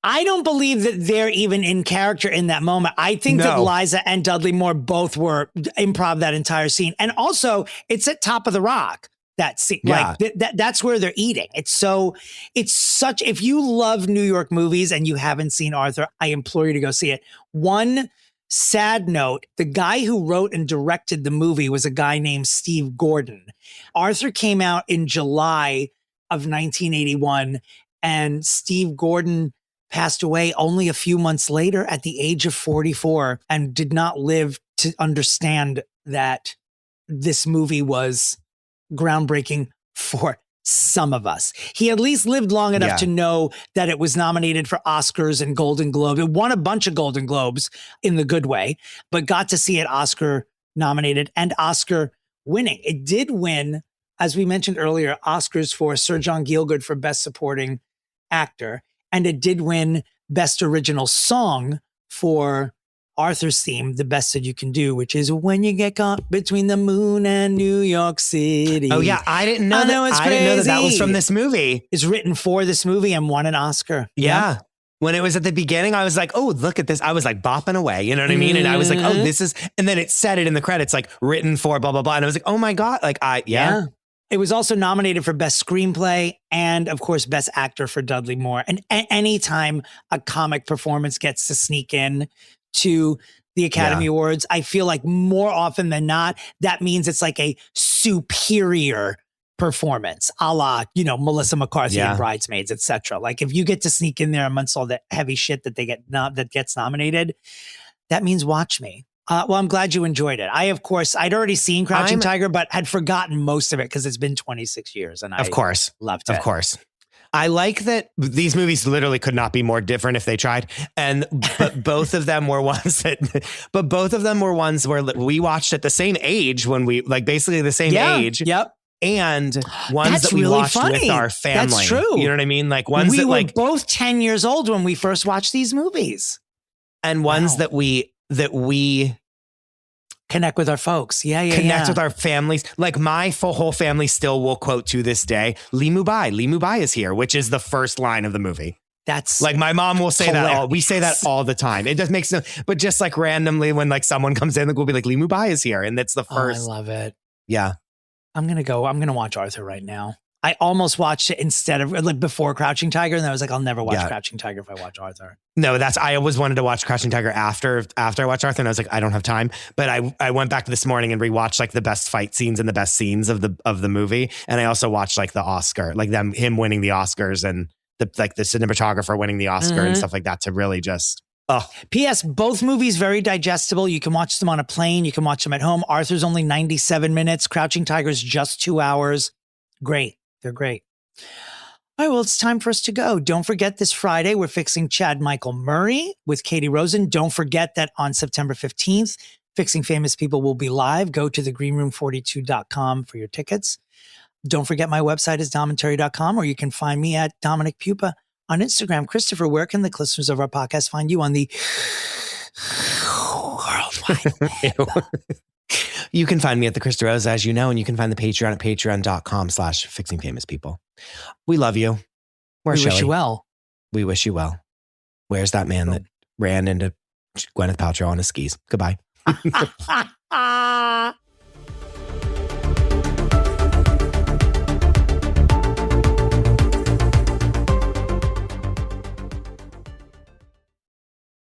I don't believe that they're even in character in that moment. I think that Liza and Dudley Moore both were improv that entire scene. And also it's at Top of the Rock, that scene. Yeah. Like that's where they're eating. It's such, if you love New York movies and you haven't seen Arthur, I implore you to go see it. One sad note, the guy who wrote and directed the movie was a guy named Steve Gordon. Arthur came out in July of 1981 and Steve Gordon passed away only a few months later at the age of 44 and did not live to understand that this movie was groundbreaking for some of us. He at least lived long enough to know that it was nominated for Oscars and Golden Globe. It won a bunch of Golden Globes in the good way, but got to see it Oscar nominated and Oscar winning. It did win, as we mentioned earlier, Oscars for Sir John Gielgud for Best Supporting Actor. And it did win Best Original Song for Arthur's theme, The Best That You Can Do, which is When You Get Caught Between the Moon and New York City. Oh, yeah. I didn't know that was from this movie. It's written for this movie and won an Oscar. Yeah. When it was at the beginning, I was like, oh, look at this. I was like bopping away. You know what I mean? And I was like, oh, this is, and then it said it in the credits, like written for blah, blah, blah. And I was like, oh my God. Like, yeah. It was also nominated for Best Screenplay and, of course, Best Actor for Dudley Moore. And anytime a comic performance gets to sneak in to the Academy Awards, I feel like more often than not, that means it's like a superior performance, a la, Melissa McCarthy and Bridesmaids, etc. Like if you get to sneak in there amongst all the heavy shit that that gets nominated, that means watch me. Well, I'm glad you enjoyed it. I'd already seen Crouching Tiger, but had forgotten most of it because it's been 26 years. And of course, loved it. Of course. I like that these movies literally could not be more different if they tried. But both of them were ones where we watched at the same age when we basically the same age. Yep. And ones that we really watched with our family. That's true. You know what I mean? Like ones we were both 10 years old when we first watched these movies. And ones that we connect with our folks. Connect with our families. Like my whole family still will quote to this day, Lee Mubai is here, which is the first line of the movie. That's like my mom will say that. We say that all the time. It just makes no, but just like randomly when like someone comes in, we'll be like, Lee Mubai is here. And that's the first. I love it. Yeah. I'm going to watch Arthur right now. I almost watched it instead of before Crouching Tiger. And I was like, I'll never watch Crouching Tiger if I watch Arthur. No, I always wanted to watch Crouching Tiger after I watched Arthur. And I was like, I don't have time. But I went back this morning and rewatched like the best fight scenes and the best scenes of the movie. And I also watched like the Oscar, like him winning the Oscars and the cinematographer winning the Oscar and stuff like that to really just. Oh. P.S. Both movies very digestible. You can watch them on a plane. You can watch them at home. Arthur's only 97 minutes. Crouching Tiger's just 2 hours. Great. They're great. All right, well, it's time for us to go. Don't forget this Friday, we're fixing Chad Michael Murray with Katie Rosen. Don't forget that on September 15th, Fixing Famous People will be live. Go to thegreenroom42.com for your tickets. Don't forget my website is dominterry.com, or you can find me at Dominic Pupa on Instagram. Christopher, where can the listeners of our podcast find you on the World Wide Web? You can find me at the Krista Rose, as you know, and you can find the Patreon at patreon.com/Fixing Famous People. We love you. We wish you well. We wish you well. Where's that man that ran into Gwyneth Paltrow on his skis? Goodbye.